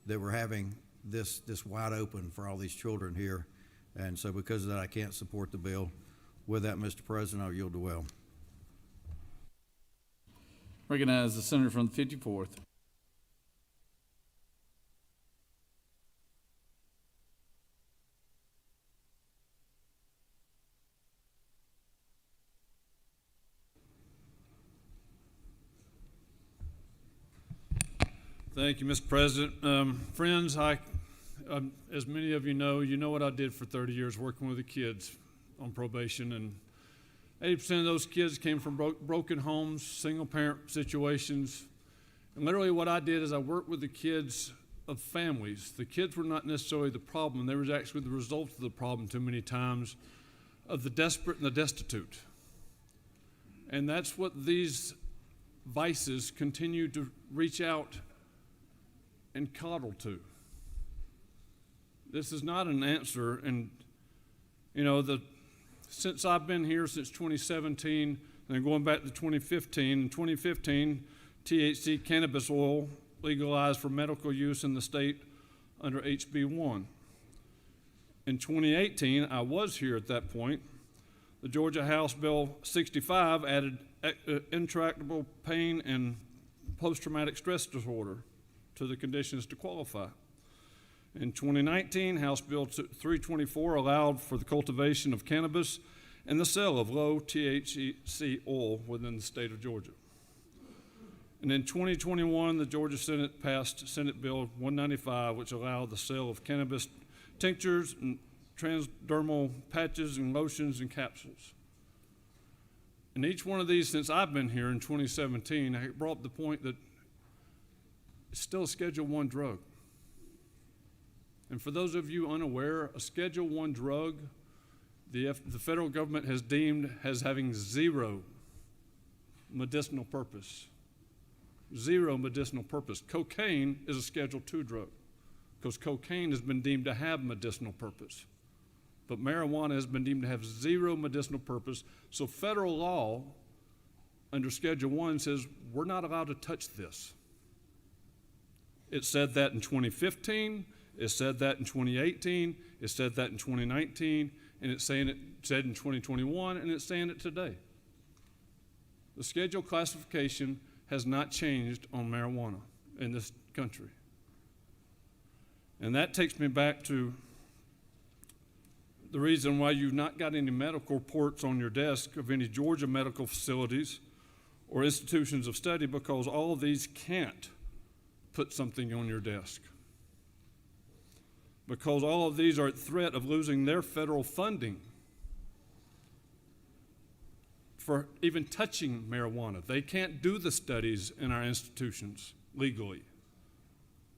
that we're having this wide open for all these children here. And so because of that, I can't support the bill. With that, Mr. President, I'll yield to Will. Recognize the senator from the 54th. Thank you, Mr. President. Friends, as many of you know what I did for 30 years working with the kids on probation, and 80% of those kids came from broken homes, single-parent situations. And literally what I did is I worked with the kids of families. The kids were not necessarily the problem. They were actually the result of the problem too many times, of the desperate and the destitute. And that's what these vices continue to reach out and coddle to. This is not an answer, and you know, since I've been here since 2017, and then going back to 2015, in 2015, THC cannabis oil legalized for medical use in the state under HB1. In 2018, I was here at that point. The Georgia House Bill 65 added intractable pain and post-traumatic stress disorder to the conditions to qualify. In 2019, House Bill 324 allowed for the cultivation of cannabis and the sale of low THC oil within the state of Georgia. And in 2021, the Georgia Senate passed Senate Bill 195, which allowed the sale of cannabis tinctures and transdermal patches and lotions and capsules. And each one of these, since I've been here in 2017, I brought up the point that it's still a Schedule I drug. And for those of you unaware, a Schedule I drug, the federal government has deemed as having zero medicinal purpose. Zero medicinal purpose. Cocaine is a Schedule II drug because cocaine has been deemed to have medicinal purpose. But marijuana has been deemed to have zero medicinal purpose. So federal law under Schedule I says we're not allowed to touch this. It said that in 2015, it said that in 2018, it said that in 2019, and it said in 2021, and it's saying it today. The schedule classification has not changed on marijuana in this country. And that takes me back to the reason why you've not got any medical reports on your desk of any Georgia medical facilities or institutions of study, because all of these can't put something on your desk. Because all of these are at threat of losing their federal funding for even touching marijuana. They can't do the studies in our institutions legally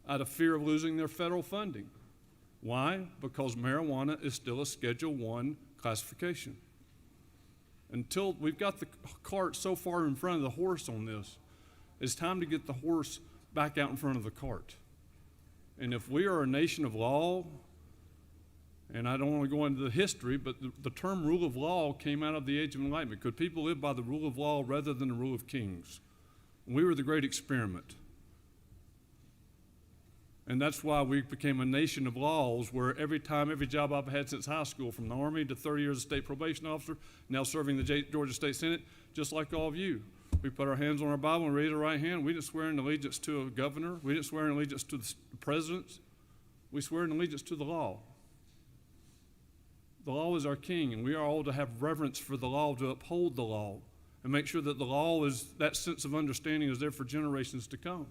out of fear of losing their federal funding. Why? Because marijuana is still a Schedule I classification. Until we've got the cart so far in front of the horse on this, it's time to get the horse back out in front of the cart. And if we are a nation of law, and I don't want to go into the history, but the term rule of law came out of the Age of Enlightenment. Could people live by the rule of law rather than the rule of kings? And we were the great experiment. And that's why we became a nation of laws, where every job I've had since high school, from the Army to 30 years as state probation officer, now serving the Georgia State Senate, just like all of you. We put our hands on our Bible and raise our right hand. We didn't swear in allegiance to a governor. We didn't swear in allegiance to the presidents. We swear in allegiance to the law. The law is our king, and we are all to have reverence for the law, to uphold the law, and make sure that the law is, that sense of understanding is there for generations to come.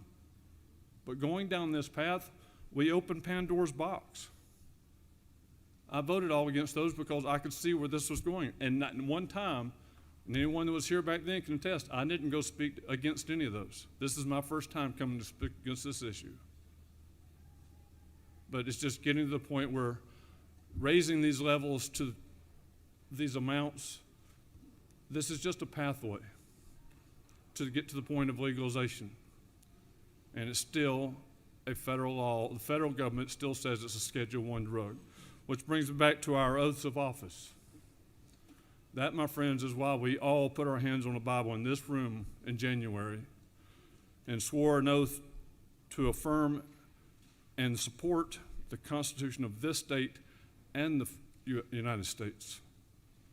But going down this path, we opened Pandora's box. I voted all against those because I could see where this was going. And not in one time, and anyone that was here back then can attest, I didn't go speak against any of those. This is my first time coming to speak against this issue. But it's just getting to the point where raising these levels to these amounts, this is just a pathway to get to the point of legalization. And it's still a federal law. The federal government still says it's a Schedule I drug, which brings me back to our oaths of office. That, my friends, is why we all put our hands on the Bible in this room in January and swore an oath to affirm and support the Constitution of this state and the United States,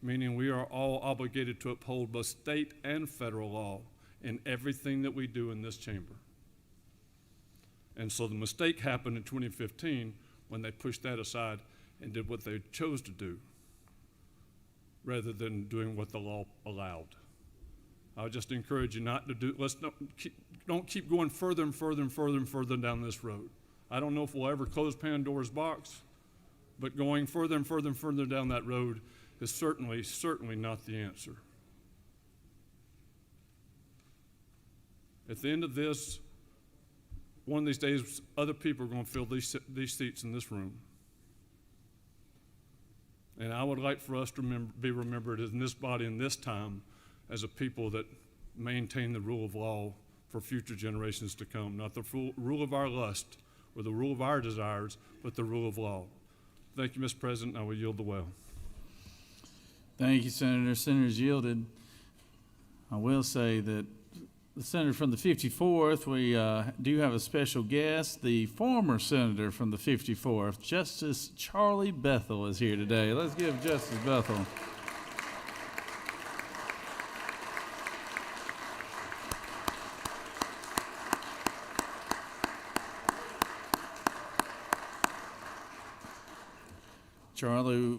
meaning we are all obligated to uphold both state and federal law in everything that we do in this chamber. And so the mistake happened in 2015 when they pushed that aside and did what they chose to do rather than doing what the law allowed. I would just encourage you not to do, don't keep going further and further and further and further down this road. I don't know if we'll ever close Pandora's box, but going further and further and further down that road is certainly not the answer. At the end of this, one of these days, other people are going to fill these seats in this room. And I would like for us to be remembered in this body in this time as a people that maintain the rule of law for future generations to come. Not the rule of our lust or the rule of our desires, but the rule of law. Thank you, Mr. President. I will yield the well. Thank you, Senator. Senator's yielded. I will say that the senator from the 54th, we do have a special guest. The former senator from the 54th, Justice Charlie Bethel, is here today. Let's give Justice Bethel. Charlie,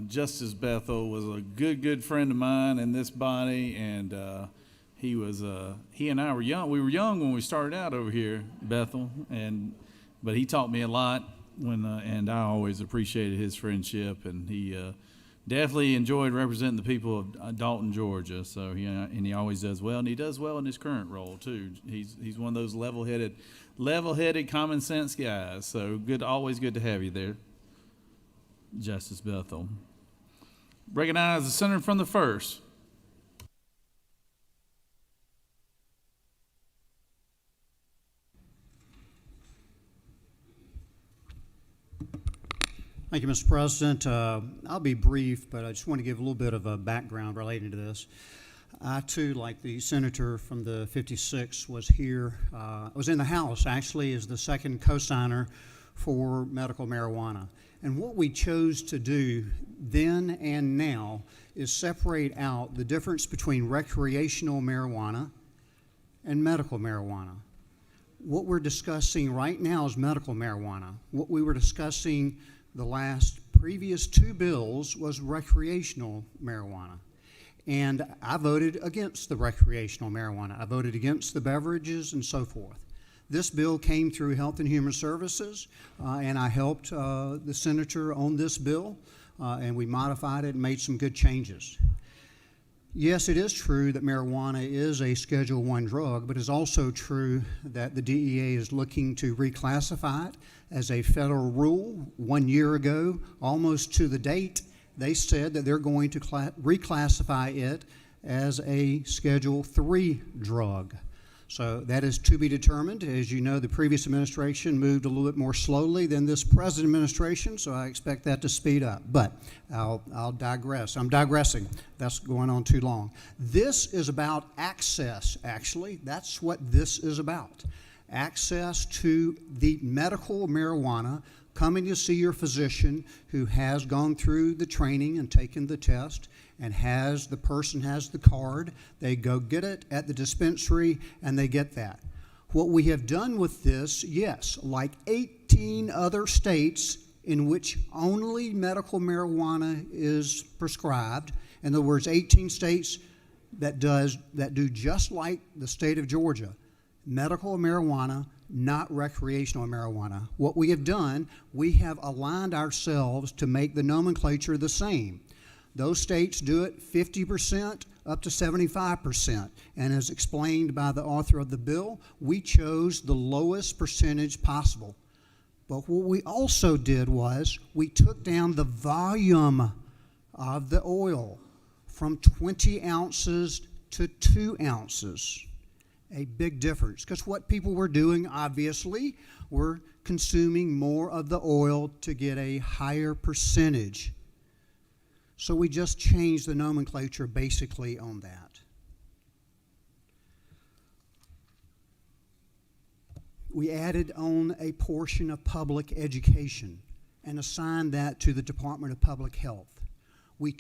Justice Bethel was a good friend of mine in this body, and he and I were young. We were young when we started out over here, Bethel, but he taught me a lot and I always appreciated his friendship, and he definitely enjoyed representing the people of Dalton, Georgia. So he always does well, and he does well in his current role too. He's one of those level-headed, common sense guys. So always good to have you there, Justice Bethel. Recognize the senator from the 1st. Thank you, Mr. President. I'll be brief, but I just want to give a little bit of a background relating to this. I, too, like the senator from the 56, was here. I was in the House, actually, as the second co-signer for medical marijuana. And what we chose to do then and now is separate out the difference between recreational marijuana and medical marijuana. What we're discussing right now is medical marijuana. What we were discussing the previous two bills was recreational marijuana. And I voted against the recreational marijuana. I voted against the beverages and so forth. This bill came through Health and Human Services, and I helped the senator on this bill, and we modified it and made some good changes. Yes, it is true that marijuana is a Schedule I drug, but it's also true that the DEA is looking to reclassify it as a federal rule. 1 year ago, almost to the date, they said that they're going to reclassify it as a Schedule III drug. So that is to be determined. As you know, the previous administration moved a little bit more slowly than this present administration, so I expect that to speed up. But I'll digress. I'm digressing. That's going on too long. This is about access, actually. That's what this is about. access to the medical marijuana, coming to see your physician who has gone through the training and taken the test, and the person has the card. They go get it at the dispensary and they get that. What we have done with this, yes, like 18 other states in which only medical marijuana is prescribed, in other words, 18 states that do just like the state of Georgia, medical marijuana, not recreational marijuana. What we have done, we have aligned ourselves to make the nomenclature the same. Those states do it 50% up to 75%. And as explained by the author of the bill, we chose the lowest percentage possible. But what we also did was we took down the volume of the oil from 20 ounces to 2 ounces. A big difference, because what people were doing, obviously, were consuming more of the oil to get a higher percentage. So we just changed the nomenclature basically on that. We added on a portion of public education and assigned that to the Department of Public Health. We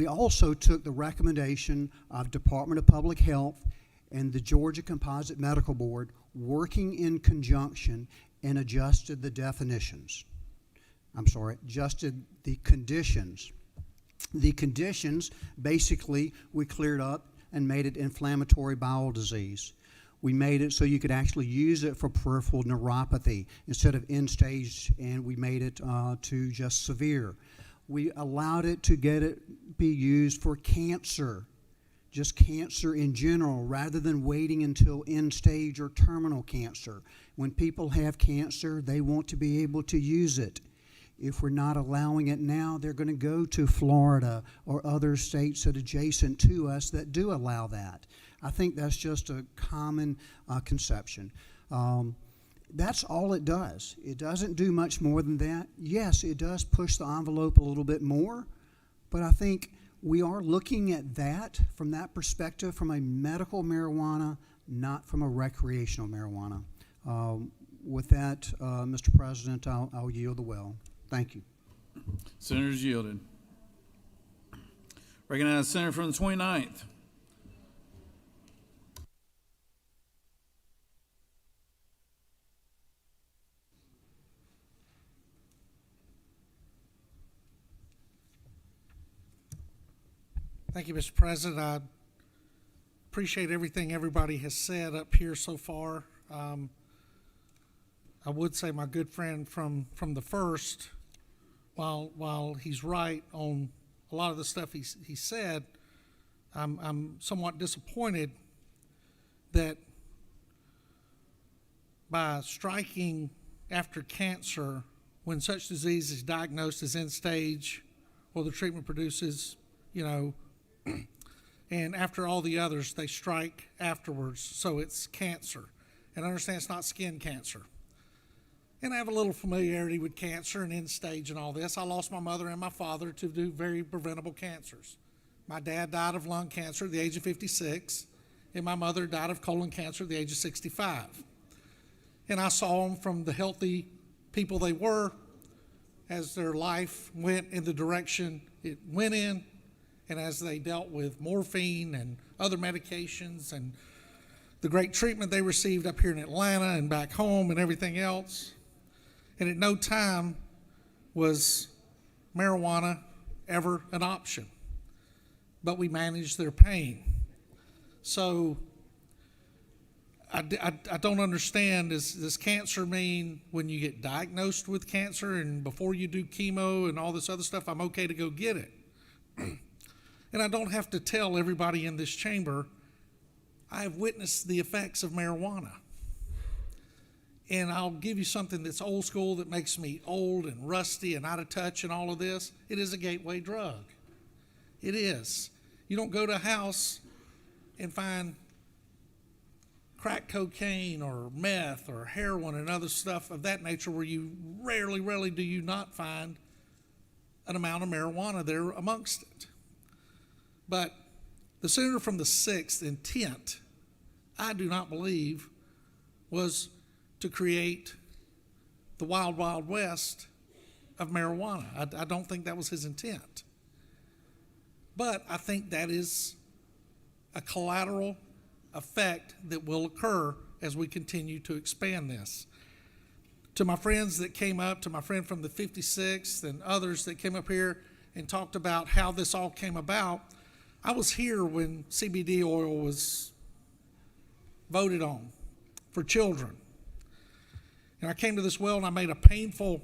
also took the recommendation of Department of Public Health and the Georgia Composite Medical Board, working in conjunction, and adjusted the definitions. Adjusted the conditions. The conditions, basically, we cleared up and made it inflammatory bowel disease. We made it so you could actually use it for peripheral neuropathy instead of end stage, and we made it to just severe. We allowed it to be used for cancer, just cancer in general, rather than waiting until end stage or terminal cancer. When people have cancer, they want to be able to use it. If we're not allowing it now, they're going to go to Florida or other states that are adjacent to us that do allow that. I think that's just a common conception. That's all it does. It doesn't do much more than that. Yes, it does push the envelope a little bit more, but I think we are looking at that from that perspective, from a medical marijuana, not from a recreational marijuana. With that, Mr. President, I'll yield the well. Thank you. Senator's yielded. Recognize the senator from the 29th. Thank you, Mr. President. I appreciate everything everybody has said up here so far. I would say my good friend from the first, while he's right on a lot of the stuff he said, I'm somewhat disappointed that by striking after cancer, when such disease is diagnosed as end stage or the treatment produces, and after all the others, they strike afterwards, so it's cancer. And I understand it's not skin cancer. And I have a little familiarity with cancer and end stage and all this. I lost my mother and my father to very preventable cancers. My dad died of lung cancer at the age of 56, and my mother died of colon cancer at the age of 65. And I saw them from the healthy people they were as their life went in the direction it went in, and as they dealt with morphine and other medications and the great treatment they received up here in Atlanta and back home and everything else. And at no time was marijuana ever an option, but we managed their pain. So I don't understand, does cancer mean when you get diagnosed with cancer and before you do chemo and all this other stuff, I'm okay to go get it? And I don't have to tell everybody in this chamber, I have witnessed the effects of marijuana. And I'll give you something that's old school that makes me old and rusty and out of touch and all of this. It is a gateway drug. It is. You don't go to a house and find crack cocaine or meth or heroin and other stuff of that nature where you rarely do you not find an amount of marijuana there amongst it. But the senator from the 6th intent, I do not believe, was to create the wild, wild west of marijuana. I don't think that was his intent. But I think that is a collateral effect that will occur as we continue to expand this. To my friends that came up, to my friend from the 56th and others that came up here and talked about how this all came about, I was here when CBD oil was voted on for children. And I came to this well and I made a painful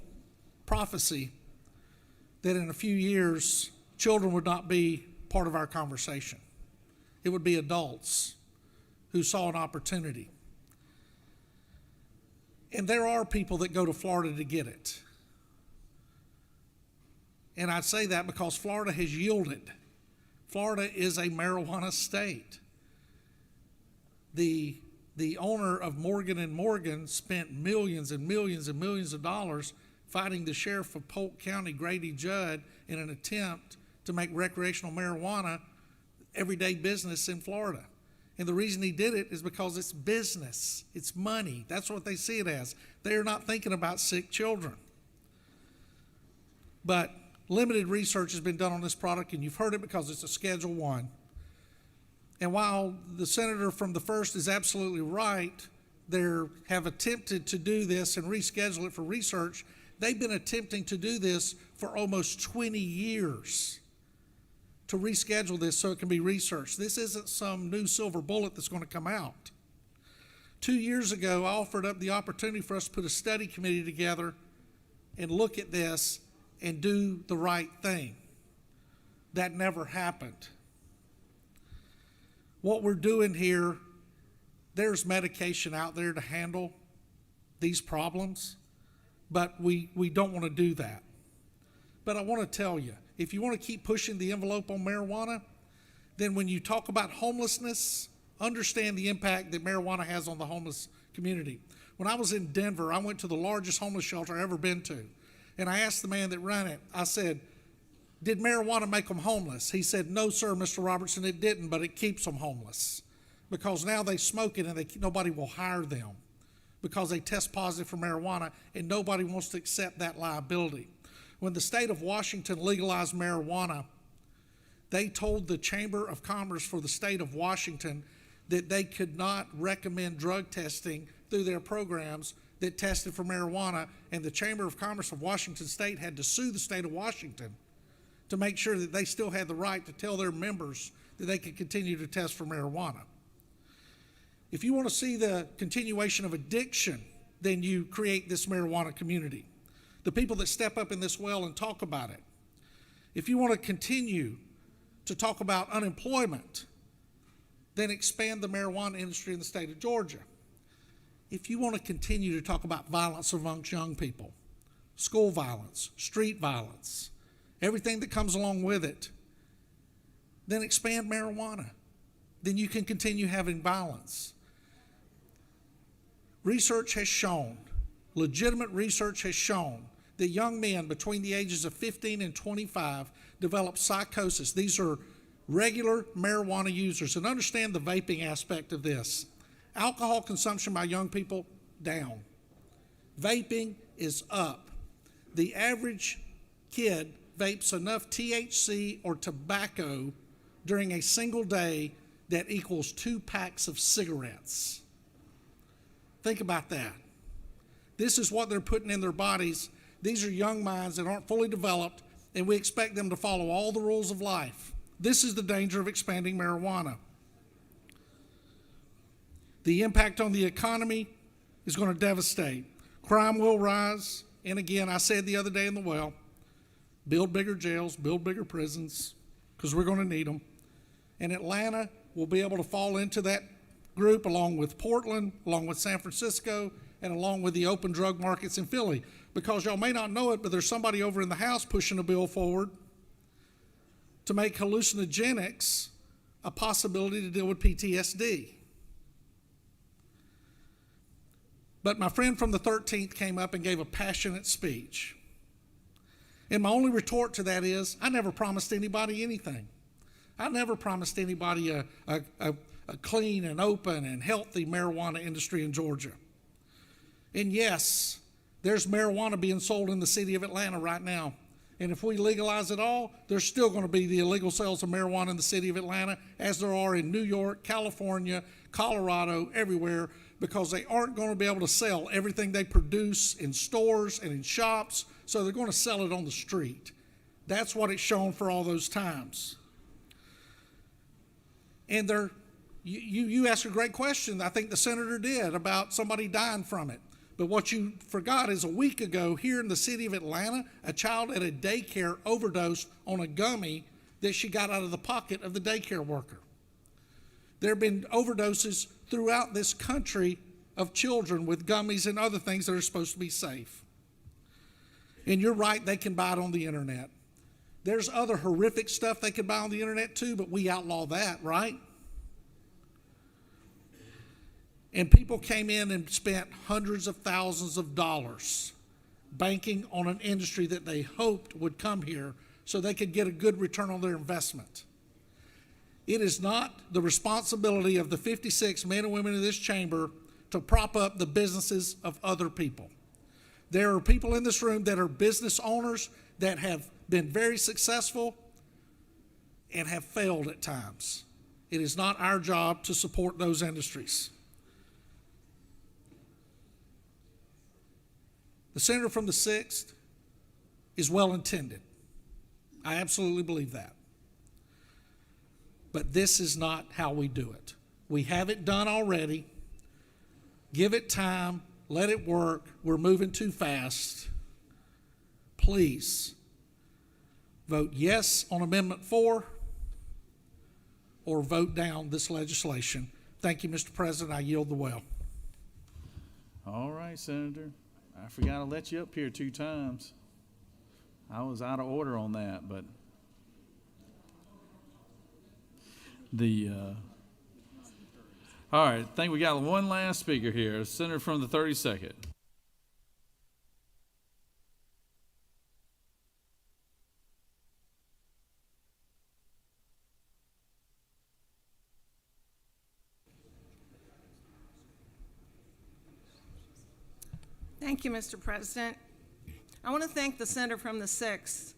prophecy that in a few years, children would not be part of our conversation. It would be adults who saw an opportunity. And there are people that go to Florida to get it. And I say that because Florida has yielded. Florida is a marijuana state. The owner of Morgan & Morgan spent millions and millions and millions of dollars fighting the sheriff of Polk County, Grady Judd, in an attempt to make recreational marijuana everyday business in Florida. And the reason he did it is because it's business, it's money. That's what they see it as. They are not thinking about sick children. But limited research has been done on this product, and you've heard it because it's a Schedule I. And while the senator from the 1st is absolutely right, they have attempted to do this and reschedule it for research. They've been attempting to do this for almost 20 years to reschedule this so it can be researched. This isn't some new silver bullet that's going to come out. 2 years ago, I offered up the opportunity for us to put a study committee together and look at this and do the right thing. That never happened. What we're doing here, there's medication out there to handle these problems, but we don't want to do that. But I want to tell you, if you want to keep pushing the envelope on marijuana, then when you talk about homelessness, understand the impact that marijuana has on the homeless community. When I was in Denver, I went to the largest homeless shelter I've ever been to. And I asked the man that ran it, I said, did marijuana make them homeless? He said, no, sir, Mr. Robertson, it didn't, but it keeps them homeless. Because now they smoke it and nobody will hire them because they test positive for marijuana and nobody wants to accept that liability. When the state of Washington legalized marijuana, they told the Chamber of Commerce for the state of Washington that they could not recommend drug testing through their programs that tested for marijuana, and the Chamber of Commerce of Washington State had to sue the state of Washington to make sure that they still had the right to tell their members that they could continue to test for marijuana. If you want to see the continuation of addiction, then you create this marijuana community. The people that step up in this well and talk about it. If you want to continue to talk about unemployment, then expand the marijuana industry in the state of Georgia. If you want to continue to talk about violence amongst young people, school violence, street violence, everything that comes along with it, then expand marijuana. Then you can continue having violence. Research has shown, legitimate research has shown, that young men between the ages of 15 and 25 develop psychosis. These are regular marijuana users. And understand the vaping aspect of this. Alcohol consumption by young people, down. Vaping is up. The average kid vapes enough THC or tobacco during a single day that equals 2 packs of cigarettes. Think about that. This is what they're putting in their bodies. These are young minds that aren't fully developed, and we expect them to follow all the rules of life. This is the danger of expanding marijuana. The impact on the economy is going to devastate. Crime will rise, and again, I said the other day in the well, build bigger jails, build bigger prisons, because we're going to need them. And Atlanta will be able to fall into that group along with Portland, along with San Francisco, and along with the open drug markets in Philly. Because y'all may not know it, but there's somebody over in the House pushing a bill forward to make hallucinogenics a possibility to deal with PTSD. But my friend from the 13th came up and gave a passionate speech. And my only retort to that is, I never promised anybody anything. I never promised anybody a clean and open and healthy marijuana industry in Georgia. And yes, there's marijuana being sold in the city of Atlanta right now. And if we legalize it all, there's still going to be the illegal sales of marijuana in the city of Atlanta, as there are in New York, California, Colorado, everywhere, because they aren't going to be able to sell everything they produce in stores and in shops, so they're going to sell it on the street. That's what it's shown for all those times. And you asked a great question, I think the senator did, about somebody dying from it. But what you forgot is a week ago here in the city of Atlanta, a child at a daycare overdosed on a gummy that she got out of the pocket of the daycare worker. There have been overdoses throughout this country of children with gummies and other things that are supposed to be safe. And you're right, they can buy it on the internet. There's other horrific stuff they can buy on the internet too, but we outlaw that, right? And people came in and spent hundreds of thousands of dollars banking on an industry that they hoped would come here so they could get a good return on their investment. It is not the responsibility of the 56 men and women in this chamber to prop up the businesses of other people. There are people in this room that are business owners that have been very successful and have failed at times. It is not our job to support those industries. The senator from the 6th is well-intended. I absolutely believe that. But this is not how we do it. We have it done already. Give it time. Let it work. We're moving too fast. Please vote yes on Amendment 4 or vote down this legislation. Thank you, Mr. President. I yield the well. All right, Senator. I forgot to let you up here 2 times. I was out of order on that, but all right, I think we got one last speaker here, Senator from the 32nd. Thank you, Mr. President. I want to thank the senator from the 6th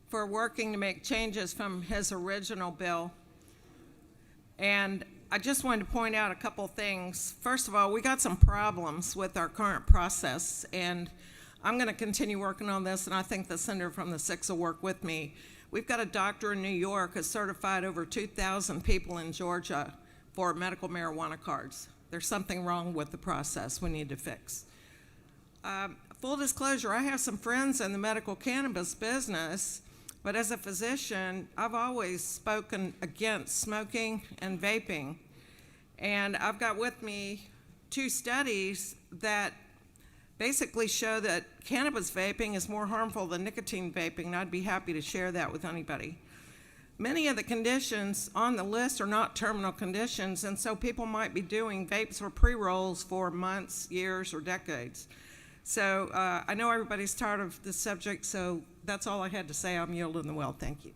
for working to make changes from his original bill. And I just wanted to point out a couple things. First of all, we got some problems with our current process, and I'm going to continue working on this, and I think the senator from the 6th will work with me. We've got a doctor in New York who certified over 2,000 people in Georgia for medical marijuana cards. There's something wrong with the process we need to fix. Full disclosure, I have some friends in the medical cannabis business, but as a physician, I've always spoken against smoking and vaping. And I've got with me 2 studies that basically show that cannabis vaping is more harmful than nicotine vaping, and I'd be happy to share that with anybody. Many of the conditions on the list are not terminal conditions, and so people might be doing vapes or pre-rolls for months, years, or decades. So I know everybody's tired of this subject, so that's all I had to say. I'm yielding the well. Thank you.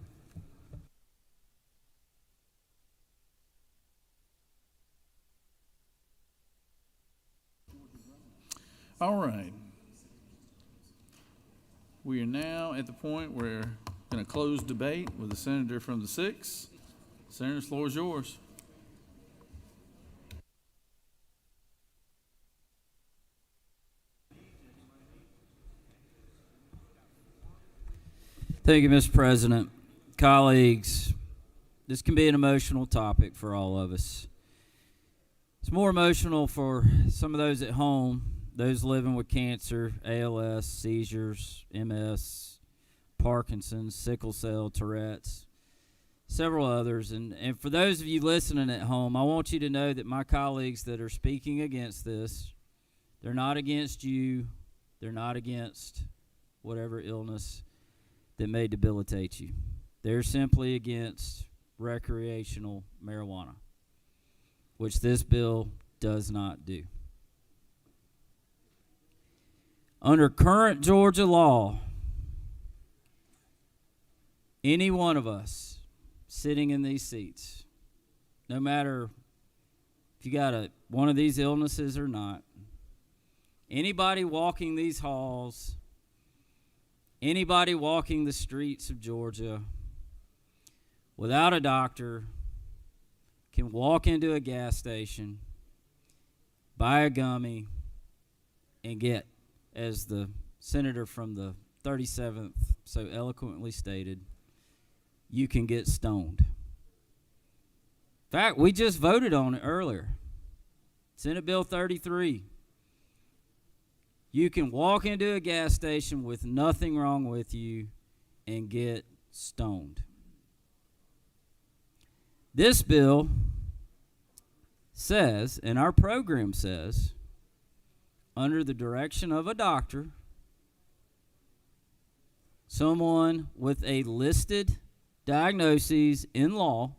All right. We are now at the point where we're going to close debate with the senator from the 6th. Senator, the floor is yours. Thank you, Mr. President. Colleagues, this can be an emotional topic for all of us. It's more emotional for some of those at home, those living with cancer, ALS, seizures, MS, Parkinson's, sickle cell, Tourette's, several others. And for those of you listening at home, I want you to know that my colleagues that are speaking against this, they're not against you, they're not against whatever illness that may debilitate you. They're simply against recreational marijuana, which this bill does not do. Under current Georgia law, any one of us sitting in these seats, no matter if you got one of these illnesses or not, Anybody walking these halls, anybody walking the streets of Georgia without a doctor can walk into a gas station, buy a gummy, and get, as the senator from the 37th so eloquently stated, you can get stoned. In fact, we just voted on it earlier. Senate Bill 33. You can walk into a gas station with nothing wrong with you and get stoned. This bill says, and our program says, under the direction of a doctor, someone with a listed diagnosis in law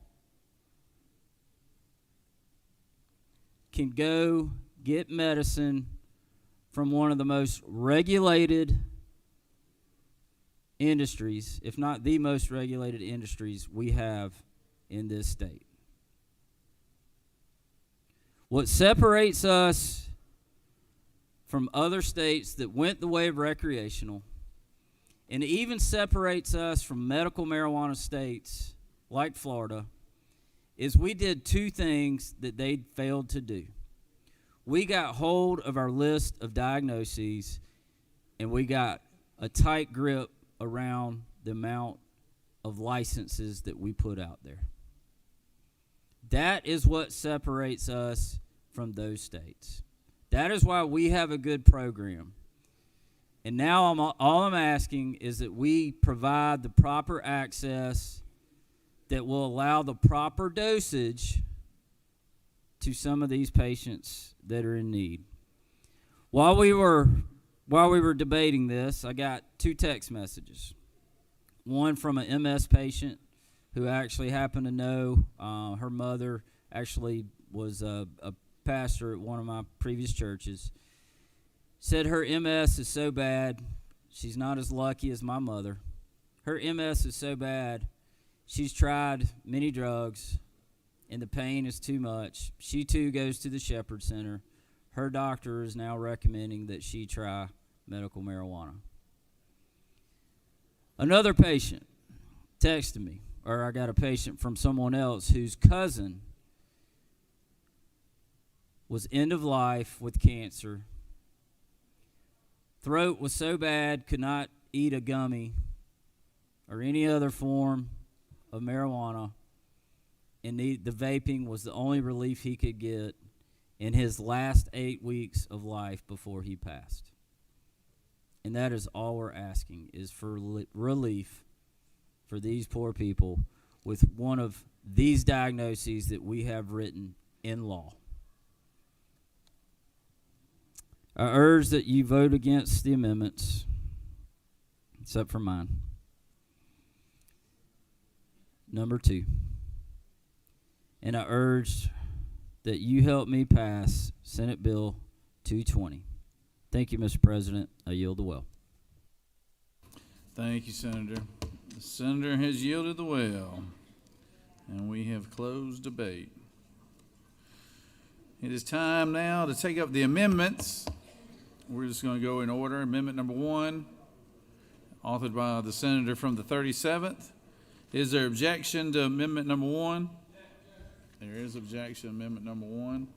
can go get medicine from one of the most regulated industries, if not the most regulated industries we have in this state. What separates us from other states that went the way of recreational, and even separates us from medical marijuana states like Florida, is we did two things that they failed to do. We got hold of our list of diagnoses, and we got a tight grip around the amount of licenses that we put out there. That is what separates us from those states. That is why we have a good program. And now all I'm asking is that we provide the proper access that will allow the proper dosage to some of these patients that are in need. While we were debating this, I got two text messages. One from an MS patient who actually happened to know her mother actually was a pastor at one of my previous churches. Said her MS is so bad, she's not as lucky as my mother. Her MS is so bad, she's tried many drugs, and the pain is too much. She too goes to the Shepherd Center. Her doctor is now recommending that she try medical marijuana. Another patient texted me, or I got a patient from someone else whose cousin was end of life with cancer. Throat was so bad, could not eat a gummy or any other form of marijuana, and the vaping was the only relief he could get in his last 8 weeks of life before he passed. And that is all we're asking, is for relief for these poor people with one of these diagnoses that we have written in law. I urge that you vote against the amendments, except for mine. Number 2. And I urge that you help me pass Senate Bill 220. Thank you, Mr. President. I yield the well. Thank you, Senator. The senator has yielded the well, and we have closed debate. It is time now to take up the amendments. We're just going to go in order. Amendment number 1, authored by the senator from the 37th. Is there objection to amendment number 1? There is objection to amendment number 1.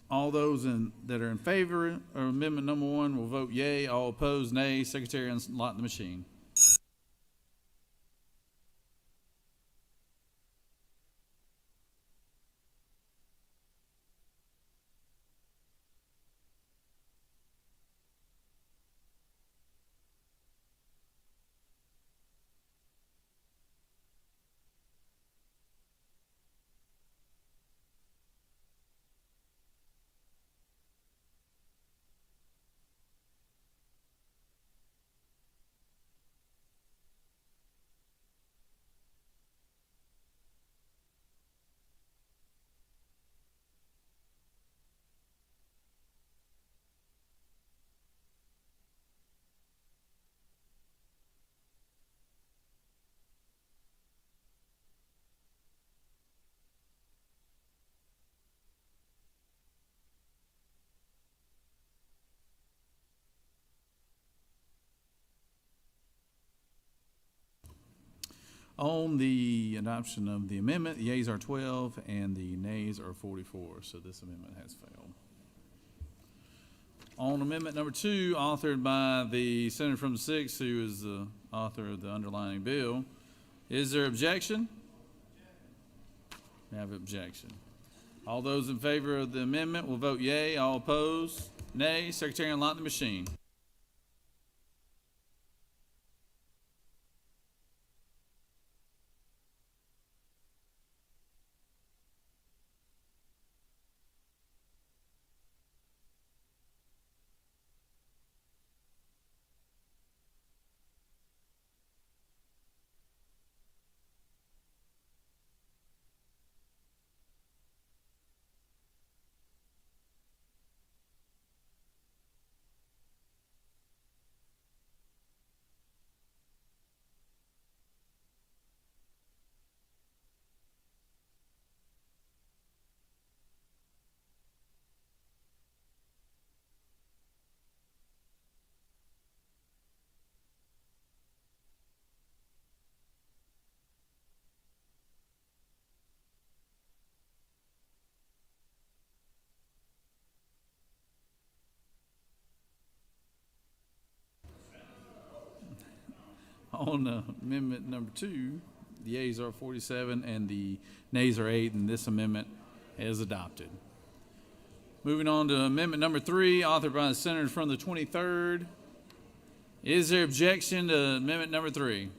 All those that are in favor of amendment number 1 will vote yea. All opposed, nay. Secretary, unlock the machine. On the adoption of the amendment, the yeas are 12 and the nays are 44, so this amendment has failed. On amendment number 2, authored by the senator from the 6th, who is the author of the underlying bill, is there objection? We have objection. All those in favor of the amendment will vote yea. All opposed, nay. Secretary, unlock the machine. On amendment number 2, the yeas are 47 and the nays are 8, and this amendment is adopted. Moving on to amendment number 3, authored by the senator from the 23rd. Is there objection to amendment number 3?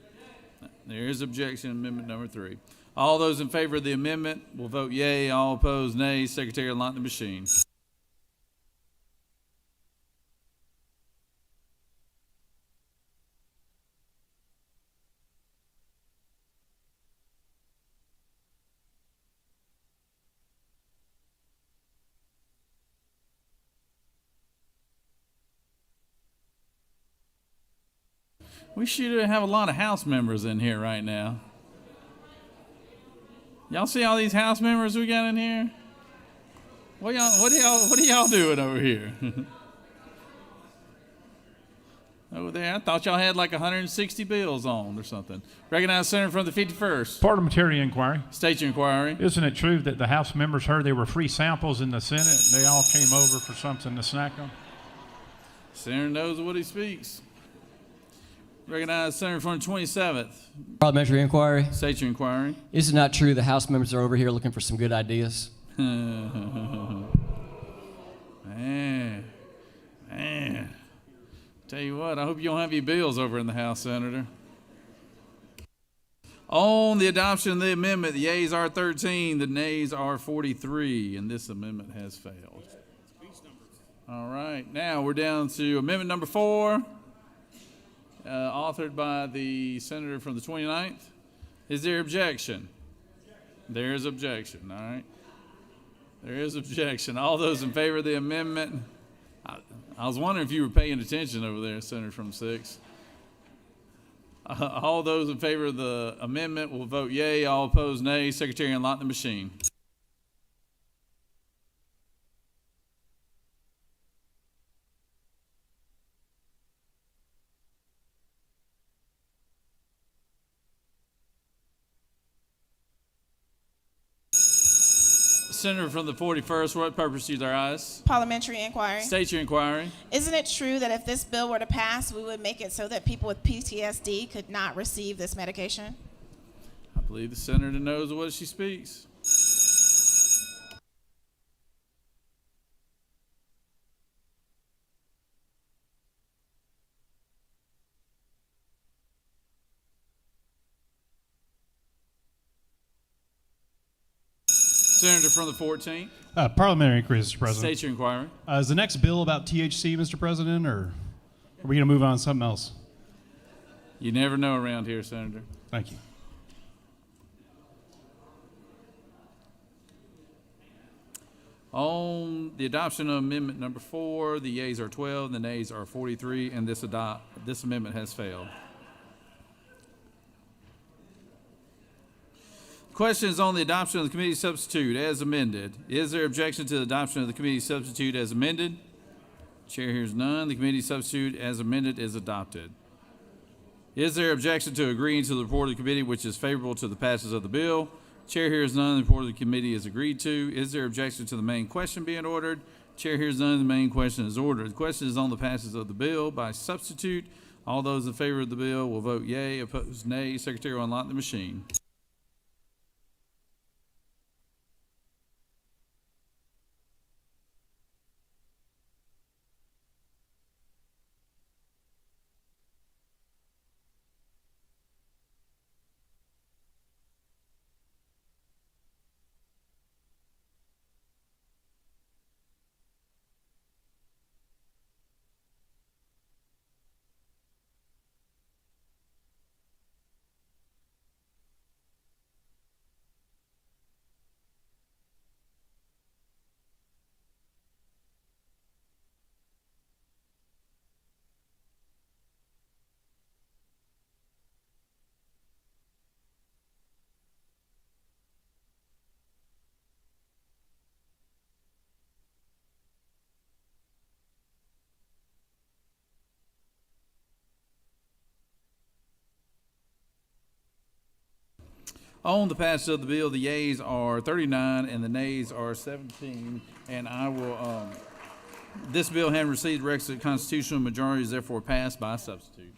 There is objection to amendment number 3. All those in favor of the amendment will vote yea. All opposed, nay. Secretary, unlock the machine. We should have a lot of House members in here right now. Y'all see all these House members we got in here? What are y'all doing over here? Over there, I thought y'all had like 160 bills on or something. Recognize Senator from the 51st. Parliamentary inquiry. State your inquiry. Isn't it true that the House members heard there were free samples in the Senate and they all came over for something to snack on? Senator knows what he speaks. Recognize Senator from the 27th. Parliamentary inquiry. State your inquiry. Is it not true the House members are over here looking for some good ideas? Man. Tell you what, I hope you don't have any bills over in the House, Senator. On the adoption of the amendment, the yeas are 13, the nays are 43, and this amendment has failed. All right, now we're down to amendment number 4. Authored by the senator from the 29th. Is there objection? There is objection, all right. There is objection. All those in favor of the amendment, I was wondering if you were paying attention over there, Senator from 6. All those in favor of the amendment will vote yea. All opposed, nay. Secretary, unlock the machine. Senator from the 41st, what purpose use our eyes? Parliamentary inquiry. State your inquiry. Isn't it true that if this bill were to pass, we would make it so that people with PTSD could not receive this medication? I believe the senator knows what she speaks. Senator from the 14th. Parliamentary inquiry, Mr. President. State your inquiry. Is the next bill about THC, Mr. President, or are we going to move on to something else? You never know around here, Senator. Thank you. On the adoption of amendment number 4, the yeas are 12, the nays are 43, and this amendment has failed. Question is on the adoption of the committee substitute as amended. Is there objection to the adoption of the committee substitute as amended? Chair hears none. The committee substitute as amended is adopted. Is there objection to agreeing to the report of the committee which is favorable to the passage of the bill? Chair hears none. The report of the committee is agreed to. Is there objection to the main question being ordered? Chair hears none. The main question is ordered. The question is on the passage of the bill by substitute. All those in favor of the bill will vote yea. Opposed, nay. Secretary will unlock the machine. On the passage of the bill, the yeas are 39 and the nays are 17. And I will, this bill having received the requisite constitutional majority is therefore passed by substitute.